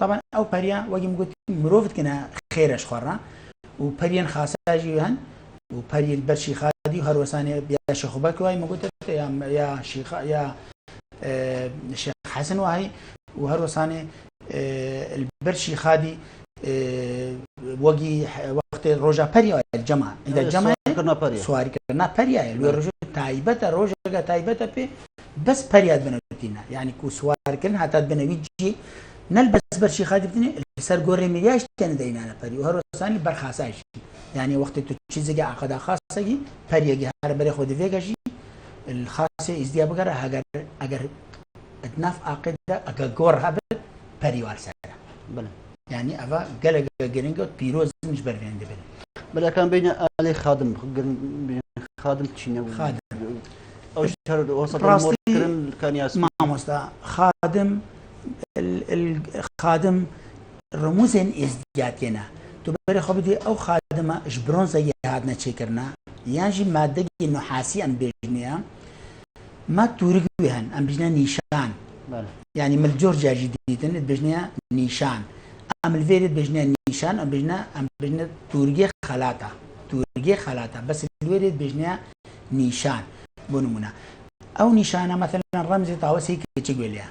طبعا او بريا واجي مقول مروفت كنا خيرش خورا وبريان خاصه جيهن وبري البرشي خادي وهروساني يا شيخ بكواي ما قلت يا شيخ يا الشيخ حسن وهي وهروساني البرشي خادي وقي وقت روجا بريا الجماعة إذا الجماعة سواري كنا بريا الروجا تايبة روجا تايبة بي بس بريا بنوتينا يعني كو سواري كنا حتى بنويجي نلبس برشي خادي بتني سر قوري ملياش تن دينا بري وهروساني برخاصاش يعني وقت تشيزجي عقد خاصة بريا هذا بري خود فيجي الخاصة إزديا بقرا أجر أدناف عقد أجر جور هبت بريوال سارة بله يعني أفا جل جرينجوت بيروز مش برفين دبل بله كان بين علي خادم خادم تشيني خادم أو شهر وسط الموركرن كان ياسم ما مستا خادم الخادم رموزين إزدياتنا تبري خبدي أو خادمة جبرون زي هادنا تشكرنا يعني مادة نحاسي أم بيجنيها ما تورجوهن أم بيجنا نيشان يعني من الجورجيا جديدة بيجنا نيشان أم الفيرد بيجنا نيشان أم بيجنا تورجي خلاطة بس الفيرد بيجنا نيشان بنمونا أو نيشانة مثلا رمزي طاوسي كتشجوليا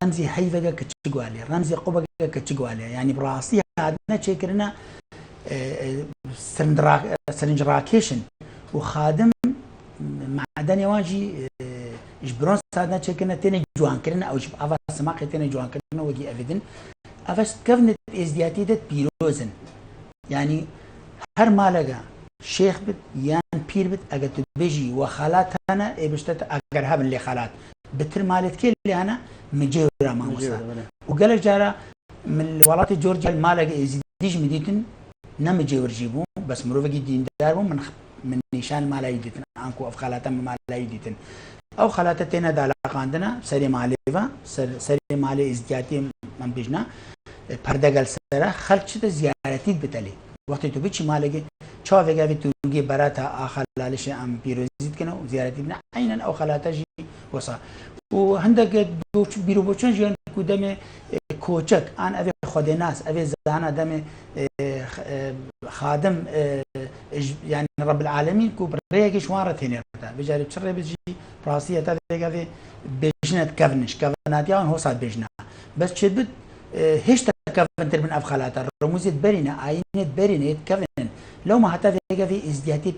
رمزي حيفا كتشجوليا رمزي قبا كتشجوليا يعني براسي هادنا تشكرنا سرنجراكيشن وخادم معدني واجي جبرون سادنا تشكنا تاني جوان كرنا او جب افا سماقي تاني جوان كرنا وجي افيدن افست كفنت ازدياتي دت بيروزن يعني هر مالجا شيخ بت يان بير بت اجت بيجي وخالات انا بشتت اجرها من اللي خالات بتر مالت كل اللي انا مجيورا ما وصل وقال جارا من الولايات جورجيا المالجا ازديج مديتن نمجي ورجيبو بس مروفقي دين داربو من نشان ما لا يديتن انكو اف خالاتهم ما لا يديتن او خالاتنا دا علاقه عندنا سري ماليفا سري مالي ازدياتي من بيجنا پردگل سره خلچ زیارتی بتلی وقتی تو بیچی مالگی چا وگا وی تورگی براتا آخر لالش ام پیروزیت کنه زیارتی بنا عینا او خلاتجی وصا و هندك دوچ بيرو بوچن جن کودم کوچک ان اوی خود ناس اوی زانا دم خادم يعني رب العالمين كو بريك شوارت هنا بجاري بشري بيجي راسيه تا وگا بيجنت كفنش كفنات يان هو صاد بيجنا بس شبت هيش كفن من افخالات رموزيت برينا عينت برينا كفن لو ما حتى في ازدياتي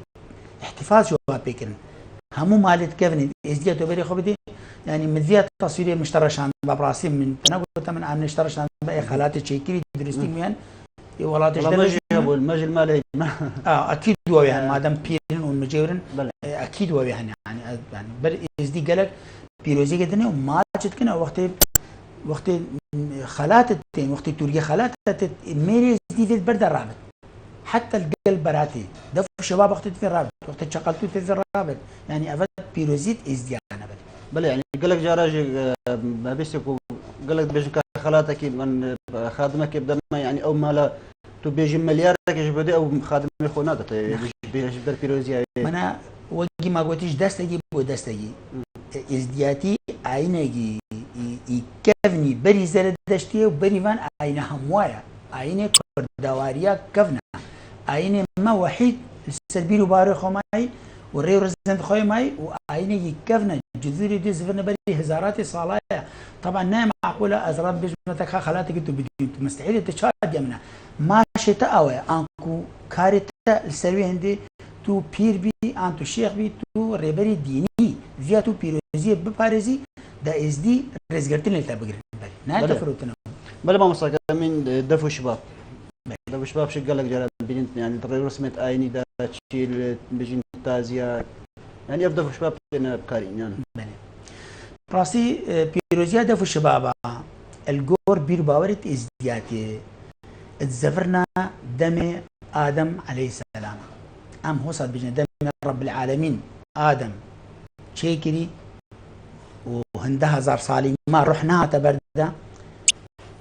احتفاظ جواب بكرن همو مالت كفن ازدياتو بري خبدي يعني مذيات تصويريه مشترشان بابراسي من تنقل من عن مشترشان باي خالات تشيكري درستي ميان ولات المجي المالي اكيد وياهن ما دام بيرن والمجيورن اكيد وياهن يعني بر ازدي قالك بيروزي قدني وما كنا وقت خالات التين وقت توريا خالات ميري دي برد الرابط حتى القلب براتي دفع الشباب وقت في الرابط وقت شغلتو في الرابط يعني افد بيروزيت ازديانا بل يعني قال لك جاراجي ما بيسكو قال لك بيجي خالاتك من خادمك يبدا يعني او مالا تو بيجي مليار يجبدي او خادم خونات بيجي بيروزيا انا وجي ما قلتش دستجي بو دستجي ازدياتي عينجي كفني بري زرد دشتي وبري فان عين هموايا عين كردواريا كفنا عين ما وحيد السلبي وباري خماي وري رزنت خوي ماي وعين كفنا جذوري دي زفرنا بري هزارات صلايا طبعا نايم معقوله ازرب بجمتك خالاتك انتو بديت مستحيل تشاد يمنا ما شتاء اوي انكو كارتا السلبي عندي تو بير بي انتو شيخ بي تو ريبري ديني فياتو بيروزي بباريزي دا از دي رزقرتين اللي تبقى نهاية تفروتنا بلا ما مصاك من دفو شباب دفو شباب شو قال لك جلال بنت يعني رسمت ايني دا تشيل بيجين تازيا يعني يبدا شباب انا بكارين يعني راسي بيروزيا دفو شباب الجور بير باورت ازدياتي اتزفرنا دم ادم عليه السلام ام هو صاد بيجنا دم رب العالمين ادم شيكري وهندها زار صالي ما رحناها تبردا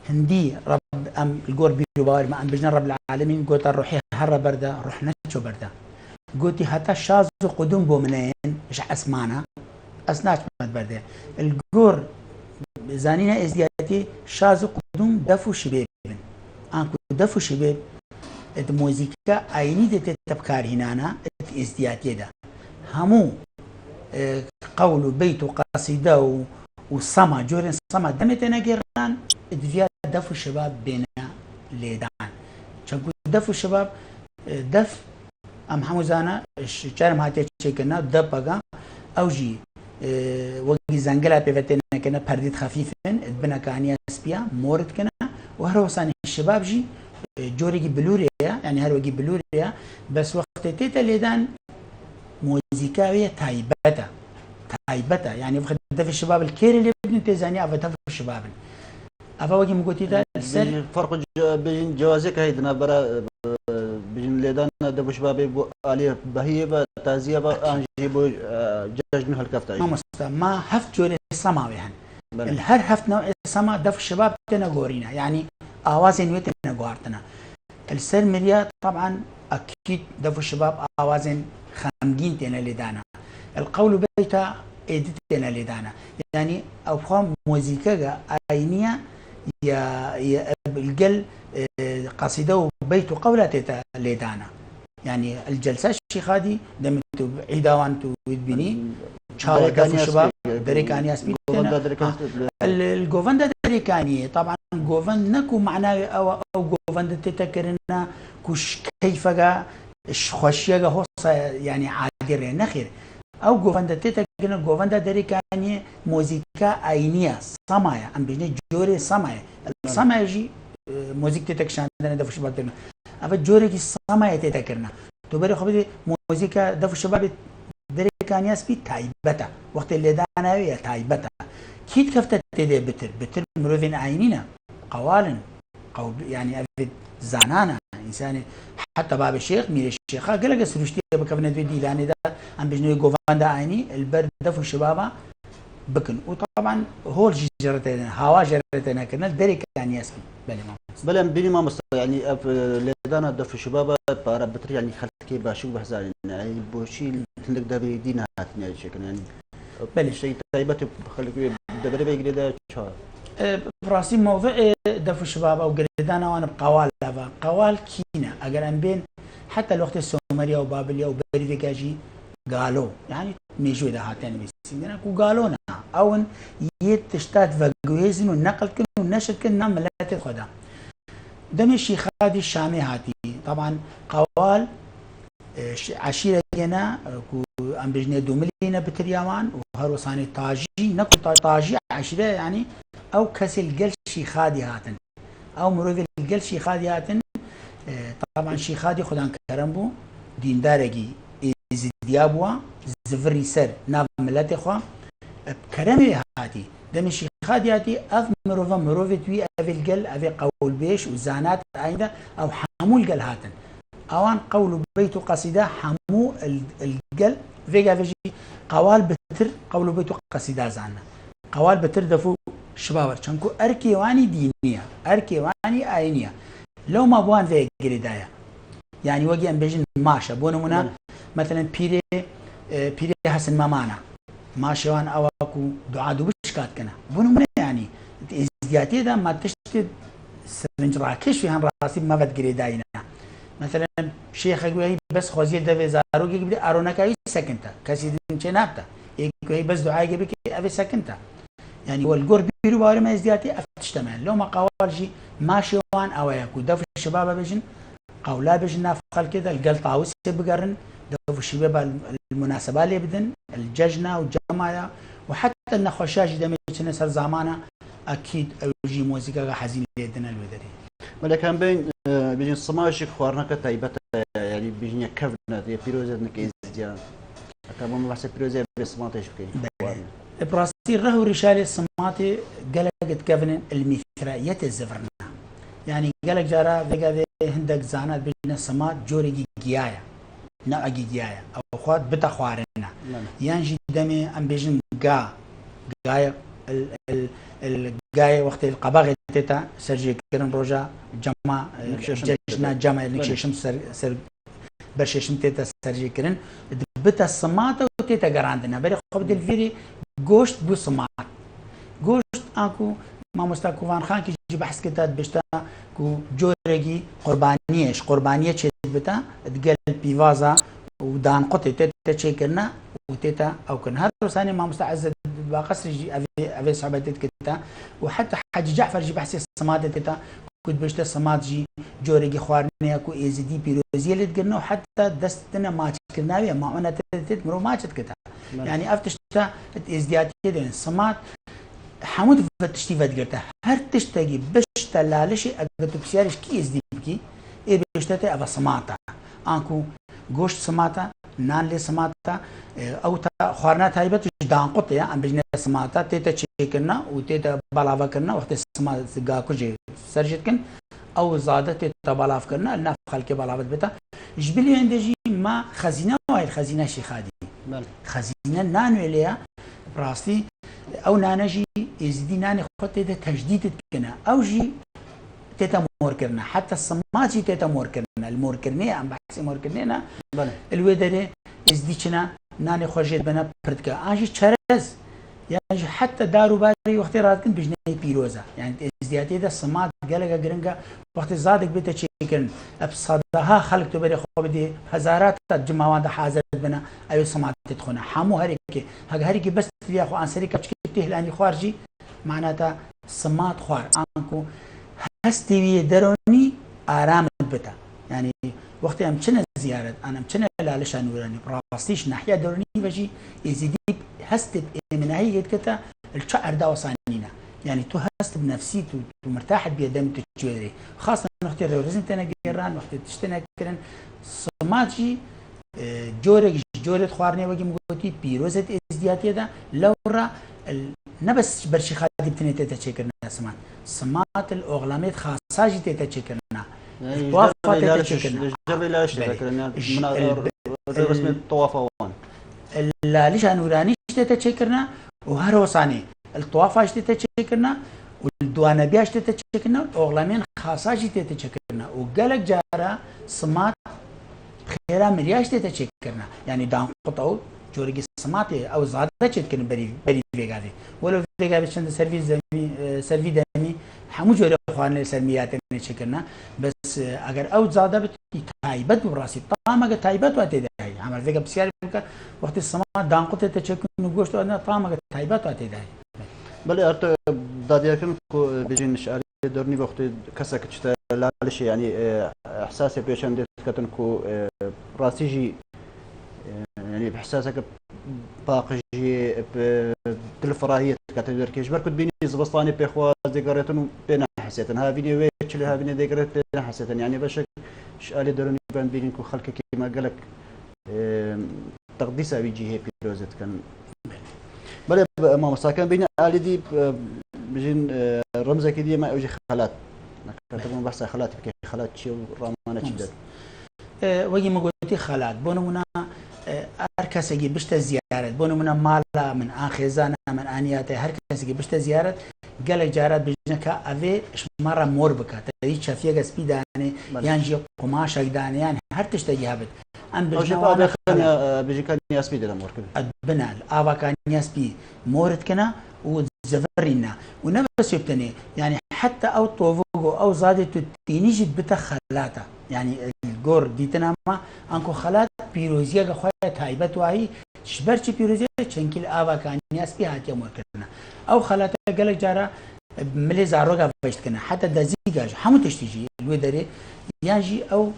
هندي رب ام الجور بيرو باور ما ام بجنا رب العالمين قلت روحي هر بردا رحنا شو بردا قلتي حتى شاز قدوم بومنين مش اسمانا اسناش مد بردا الجور زانينا ازدياتي شاز قدوم دفو شباب انكو دفو شباب الموسيقى عيني تبكار هنا ازدياتي ده همو قول بيت وقصيدة وصما جورين صما دمتنا جيران ادفيا دفو الشباب بين ليدان شنقول دفو الشباب دف ام حموزانا شارم هاتي شيكنا دبقا اوجي وقي زنقلا بيفتنا كنا برديد خفيفين ادبنا كانيا سبيا مورد كنا وهروساني الشباب جي جوري بلوريا يعني هروجي بلوريا بس وقت تيتا ليدان موزيكاوية تايبتا يعني في الشباب الكير اللي ابن تيزاني افا في الشباب افا وجي مقوتي دا فرق بين جوازك هيدنا برا بين ليدان دبو شبابي بو علي بهيه تازيه انجيبو جاج من هالكفتا ما هفت جوري سماوي هن الهر هفت نوع سما دف الشباب تنغورينا يعني اوازن ويت نغورتنا السلمريا طبعا اكيد دف الشباب اوازن خمجين تنا لدانا القول بيتا ايديتنا لدانا يعني افهم موزيكا عينيه يا القل قصيده وبيت قولات لدانا يعني الجلسه الشيخ هذه دمتو عيداوان تودبني شارك في الشباب دريكاني اسبيت الجوفندا دريكاني طبعا جوفندنكو معناه او جوفندا تتكرنا كش كيفغا خشيغا هوسا يعني عادي نخير او جوفندا تتكرنا جوفندا دريكاني موزيكا عينيه سمايا ام بيجي جوري سمايا السمايا جي موزیک تێتە کشاندنە دەف و شەبابکردن ئەوە جۆرێکی سامایە تێتە کردنە تۆ بەری خۆ بدێ مۆزیکە دەف و شەبابێت دەرێکانیاسپی تایبەتە وەختێ لێداناوەیە تایبەتە کیت کەفتە تێدێ بتر مرۆڤێن ئاینینە قەوالن يعني أفيد زانانا إنسان حتى باب الشيخ مير الشيخ قال لك سرشتي بكفنا تودي لأن ده عم بيجنوا جوفان ده عيني البرد ده في الشبابة بكن وطبعا هو جرتنا هوا جرتنا كنا دريك يعني يسمي بلى بيني ما مست يعني لدانا ده في الشبابة بارا بتر يعني خلتكي باشوف بحزان يعني بوشي تلك ده بيدينا هاتني شكل يعني بلى شيء طيبة خلك ده بري بيجري ده شو براسي موضوع دفو الشباب او قردانا وانا بقوال لافا قوال كينا اگر ام بين حتى الوقت السومريا وبابليا وبريدكاجي قالوا يعني ميجو ده هاتين بيسينا قالونا او يتشتات فاقويزن والنقل كن والنشر كن نعمل لا تدخدا دمي الشيخادي الشامي هاتي طبعا قوال عشيرة جنا ام بجنة دوملينا بتريامان وهروساني طاجي نقل طاجي عشيرة يعني او كسي القل شيخادي هاتن او مروفي القل شيخادي هاتن طبعا شيخادي خدان كرمبو دين دارجي ازديابوا زفري سر ناف ملاتي خوا بكرمي هاتي دم شيخادي هاتي اف مروفي توي افي القل افي قول بيش وزانات عيدا او حمو القل هاتن اوان قول بيت قصيده حمو القل فيجا فيجي قوال بتر قول بيت قصيده زانا قوال بتر دفو شباب چونکو اركيواني دينيه اركيواني اينيه لو ما بوان في قردايه يعني وجي ام بيجن ماشا بونمنا مثلا بيري حسن مامانا ماشا وان اواكو دعاء بشكات كنا بونمنا يعني ازدياتي ده ما تشتد سرنج راكش في هن راسي ما فت قرداينا مثلا شيخ يقول بس خوزي ده زارو يقول ارونكاي سكنتا كاسي دين چنابتا يقول بس دعاء يقول ابي سكنتا يعني والجور بيرو باري ما ازدياتي افتشتمع لو ما قوالجي ماشي وان او ياكو دف الشباب بيجن قولا بيجن نافقل كده القل طاوس بقرن دف الشباب المناسبة اللي بدن الججنة والجماعة وحتى النخوشاج دمي نسر زمانه اكيد اوجي موسيقى حزين ليدنا الودري ولا كان بين بيجن الصماشك خوارنك تايبت يعني بيجن كفنا دي بيروزه نك ازديان كمان ما بحسب بيروزه بسماتش كي براستي رهو رشالي الصماتي قلقت كفن المثرائية الزفرنا يعني قلق جارا فيقا هندك زانات بيجنا الصمات جوري جيايا نوع جيايا او خوات بتا خوارنا يانجي دمي ام بيجن قايا القايا وقت القباغي تيتا سرجي كرن روجا جمع جشنا جمع نكشيشم سر برشيشم تيتا سرجي كرن بتا الصمات وتيتا قراندنا بري خبد الفيري گوشت بو سمات گوشت اكو ما مستقوان خان كي بحث كتاب بشتا كو جورجي قربانيه چه بتا تقل بيفازا ودان قطي تيتا تشيكرنا وتيتا او كن هذا ثاني ما مستعز بقصر جي افي صعبه كتا وحتى حاج جعفر جي بحث السمات تيتا كنت بشتا سمات جي جورجي خوارني اكو ازدي بيروزيه اللي تقلنا وحتى دستنا ما تشكلنا ما انا تيت مرو ما كتا يعني افتشتا ازدياتي دين سمات حمود فتشتي فدقرته هر تشتاقي بشتا لالشي اقدر بسيارش كي ازدي بكي ايه بشتا افا سماتا انكو گوشت سماتا نان لي سماتا او تا خوارنات هايبت دان قطيا ام بجنا سماتا تيتا تشيكنا وتيتا بلافا كنا وقت سمات غاكو جي سرجتكن او زاده تيتا بلاف كنا الناف خلكي بلافت بتا جبلي عندي ما خزينه واي الخزينه شيخادي خزينه نانو اليها براستي او نانجي يزيدي ناني خطي ده تجديد كنا او جي تيتا مور كرنا حتى الصماتي تيتا مور كرنا المور كرني ام بحسي مور كرنينا الودري يزديشنا ناني خرجت بنا بردكا اجي تشرز يعني حتى دارو باري وقت راتكن بجني بيروزا يعني ازدياتي ده الصمات قلقه قرنقه وقت زادك بيتا تشيكن ابصدها خلق تبري خو بدي هزارات جماوان ده حازت بنا ايو صمات تدخلنا حمو هريكي بس يا اخو انسري كبتيه لاني خارجي معناتها صمات خوار انكو هستوي دروني ارام بتا يعني وقت ام كنا زياره انا كنا لالش نوراني براستيش ناحيه دروني بجي يزيد هست من هي كتا الشعر دا وصانينا يعني تو هست بنفسي تو مرتاح بيدم تجوري خاصة وقت الرئيسين تنا جيران وقت تشتنا كرن سماتي جورة خوارني وجي مقولتي بيروزة ازدياتي ده لورا نبس برشي خادي بتني تتشكرنا سمات الأغلامات خاصة تتشكرنا الطوافة تتشكرنا الجبل لا يشتكرنا من رسم الطوافة وان ليش أنوراني تتشكرنا وهروساني الطوافة تتشكرنا والدوانبيا تتشكرنا الأغلامين خاصة تتشكرنا وقالك جارة سمات خيرا مرياش تتشكرنا يعني دان قطعو جورجي سماتي او زاده تشكن بري فيغادي ولو فيغادي شند سيرفي دمي حمو جوري اخوان سلميات تشكرنا بس اگر او زاده بتي تايبت براسي طامه تايبت واتي داي عمل فيغا بسيار وقت السمات دان قطع تشكن نغوشت انا طامه تايبت واتي داي بل ارت داديكن كو بيجين شعري دورني وقت كسك تشتا لالش يعني احساسي بيشن دكتن كو راسيجي يعني بحساسك باقجي بالفراهية كتدير كيش بركض بيني زبسطاني بإخوة ذكرتن بين حسيتن ها فيني ويتش لها فيني ذكرت بين حسيتن يعني بشك شالي دروني بين بينكو خلك كيما قالك تقديسها بيجي هي بيروزت كان بل ما مساكن بين آلي دي بيجين رمزك دي ما أوجي خالات كتبون بحث خالات بكي خالات شيء رامانة شدة وجي ما قلتي خالات بونمنا هركسي بشت زيارة بونمنا مالا من آخزانا من آنياته هركسي بشت زيارة قال جارات بجنكا أبي مرة موربكا تريد شافية سبيداني يانجي قماشة داني يعني هر تشتجي هابت أم بجنوانا بيجي كان ياسبي دلا موركب البنال آبا كان ياسبي مورد كنا وزفرنا ونفس يبتني يعني حتى أو طوفوغو أو زادت تينيجي بتخلاتا يعني الجور ديتنا ما أنكو خلات بيروزيا خوايا تايبت واهي شبرتي بيروزيا شنكيل آبا كان ياسبي هاتيا موركنا أو خلاتا قالك جارا ملي زاروغا فاشت كنا حتى دازيغاج حمو تشتيجي الودري يانجي أو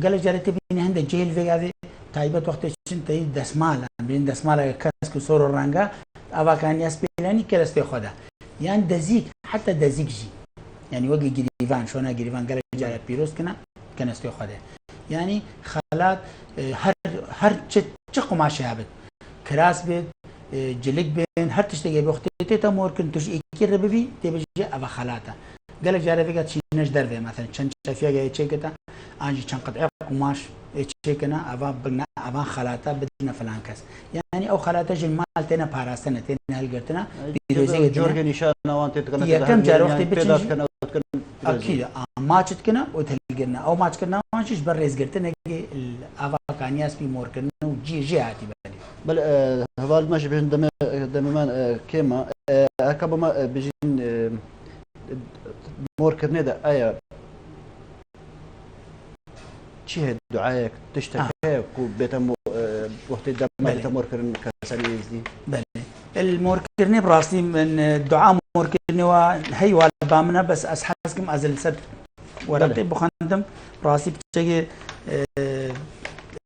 قالك جارا تبيني هند جيل فيغاذي تايبت وقت شنتي دسمالا بين دسمالا كاسكو سورو رانغا آبا كان ياسبي لاني كرستي خدا يعني دزيك حتى دزيك جي يعني وجه جريفان شونا جريفان قال جارة بيروس كنا استوى خده يعني خالات هر تشق ما شابت كراس بيت جلك بين هر تشتغل بوقت تمور كنتوش يكير ببي تبجي أبا خالاته قال جارة فيك تشينش دربه مثلا شن شافيا جاي تشيكتا أنجي شن قطع قماش تشيكنا أبا بنا أبا خالاته بدنا فلان كاس يعني أو خالاته جمال تنا باراستنا تنا هالقرتنا بيروزي جورجي نشان وانت تكنا يا كم جار وقت بتشي أكيد ماتش كنا وتهلقنا أو ماتش كنا ماتش بريز قرتنا الأبا كانياس بي مور كنا وجي هاتي بالي بل هذا ماشي بين دم كيما هكذا ما بيجين مور كرني ده أيه شيء دعائك تشتكي وبيتم وقت الدم بيتم مور كرن كسري دي بله المور كرني براسي من الدعاء مور كرني وهي والبامنا بس أسحاسكم أزل سد ورقي بخندم براسي بتشجع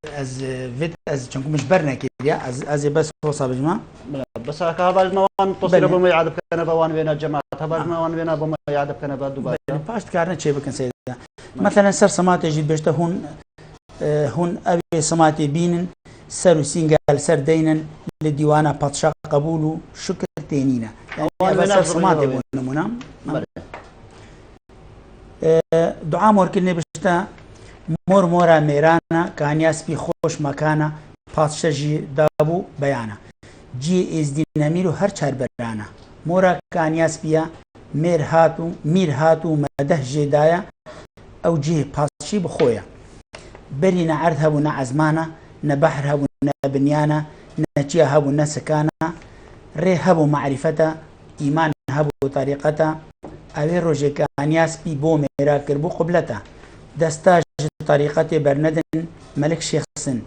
از فيت از چونكو مش برنا كده از بس هو صاب جماعة بس هذا الموان تصير بما يعذب كنا بوان بين الجماعة هذا الموان بينا بما يعذب كنا بعد دوباره باش كارنا شيء بكن سيدا مثلا سر سماتي جيد بيشته هون أبي سماتي بينن سر سينجال سر دينن للديوانة باتشاق قبولو شكر تينينا يعني بس سر سماتي بونمونا دعاء موركلني بيشته مور مورا ميرانا كانياس بي خوش مكانا پادشاجي دابو بيانا جي از ديناميرو هر چار برانا مورا كانياس بيا مير هاتو مده جدايا او جي پادشي بخويا برينا عرض هبو نعزمانا نبحر هبو نبنيانا نجيا هبو نسكانا ري هبو معرفتا ايمان هبو طريقتا اوي روجي كانياس بي بو ميرا كربو قبلتا دستاج طريقة برندن ملك شخصن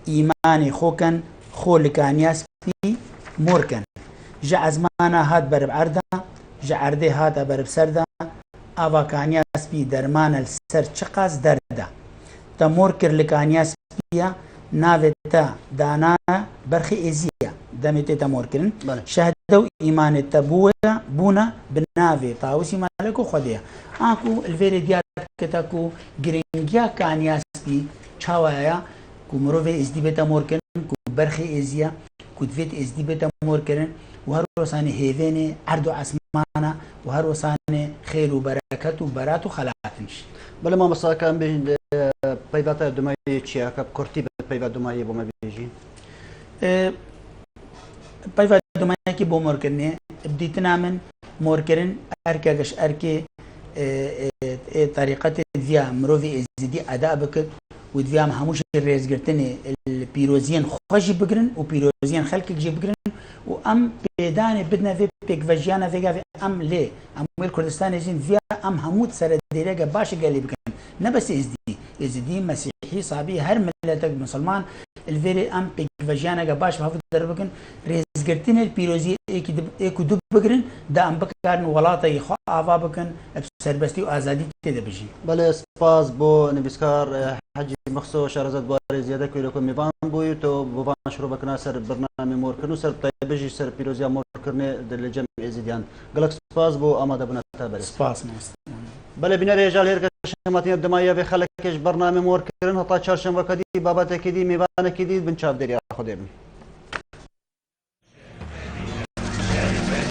إيماني خوكن خول كانياس بي موركن جا زمانا هاد برب عردا جا عردي هاد برب سردا أبا كانياس بي درمان السر چقاس دردا تا موركر لكانياس بيا ناوتا دانانا برخي إزيا دەمێت تێتە مۆرکردن بەڵێ. شەهدە و ئیمانێتە بوونە بناوێ تاوسی مالک و خودەیە ئاکو الڤێرێ دیارکەتەک و گرنگیا کانیاستی چاوایە کو مرۆڤێ ئێزدی بێتە مۆرکردن کو بەرخی ئێزیە کو دوێت ئێزدی بێتە مۆرکردن و هەر ڕۆسانێ هێڤێنێ ئەرد و عەسمانە و هەر ڕۆسانێ خێر و بەرەکەت و بەرات و خەلاتنش بەڵێ مامۆستاکان بێژین پەیواتە دومایی چیە کە کورتی بێت پەیوات دومایی بۆ مەبێژین پەیوات دومایەکی بۆ مۆرکردنێ بدیتنا من مۆرکردن ئەرکە گەش ئەرکێ طریقەتی دیا مرۆڤی ئێزیدی ئەدا بکرد و دوام هەمووش ڕێزگرتنێ پیرۆزیان خۆشی بگرن و پیرۆزیان خەڵکێکژێ بگرن و ئەم پێدانێ بدنەوێ پێکڤەژیانە vێگاوێ ئەم لێ ئەمویل کوردستانی ژین vیا ئەم هەموو سەرەدێرەگە باشە گەلی بکەن نەبەس ئێزدی مەسیحی سابی هەر ملەتێک مسلمان الڤێرێ ئەم پێکڤەژیانەگە باش هەفت دەربکن ڕێزگرتنێ پیرۆزی ئێک و دوو بگرن دا ئەم بکارن وڵاتەی خۆ ئاوا بکەن سەربەستی و ئازادی تێدە بژین بەڵێ سپاس بۆ نویسکار حەجی مەخسۆ شارەزاد بوارێ زیادە کوێرەکۆ میوان بووی تۆ بۆ شروع بکنا سەر بەرنامی مۆرکردن و سەر تایبەژی سەر پیرۆزیە مۆرکردنێ لە جەمی ئێزیدیان گەلک سپاس بۆ ئامادەبوونە تا بەرز سپاس بەڵێ بینەرە هێژال هێرکە شەمەتیە دمایە بێ خەڵکێش بەرنامە مۆرکردن هەتا چارشەمڤەکە دی بابەتێکی دی میوانێکی دی بن چاودێری خودێ بن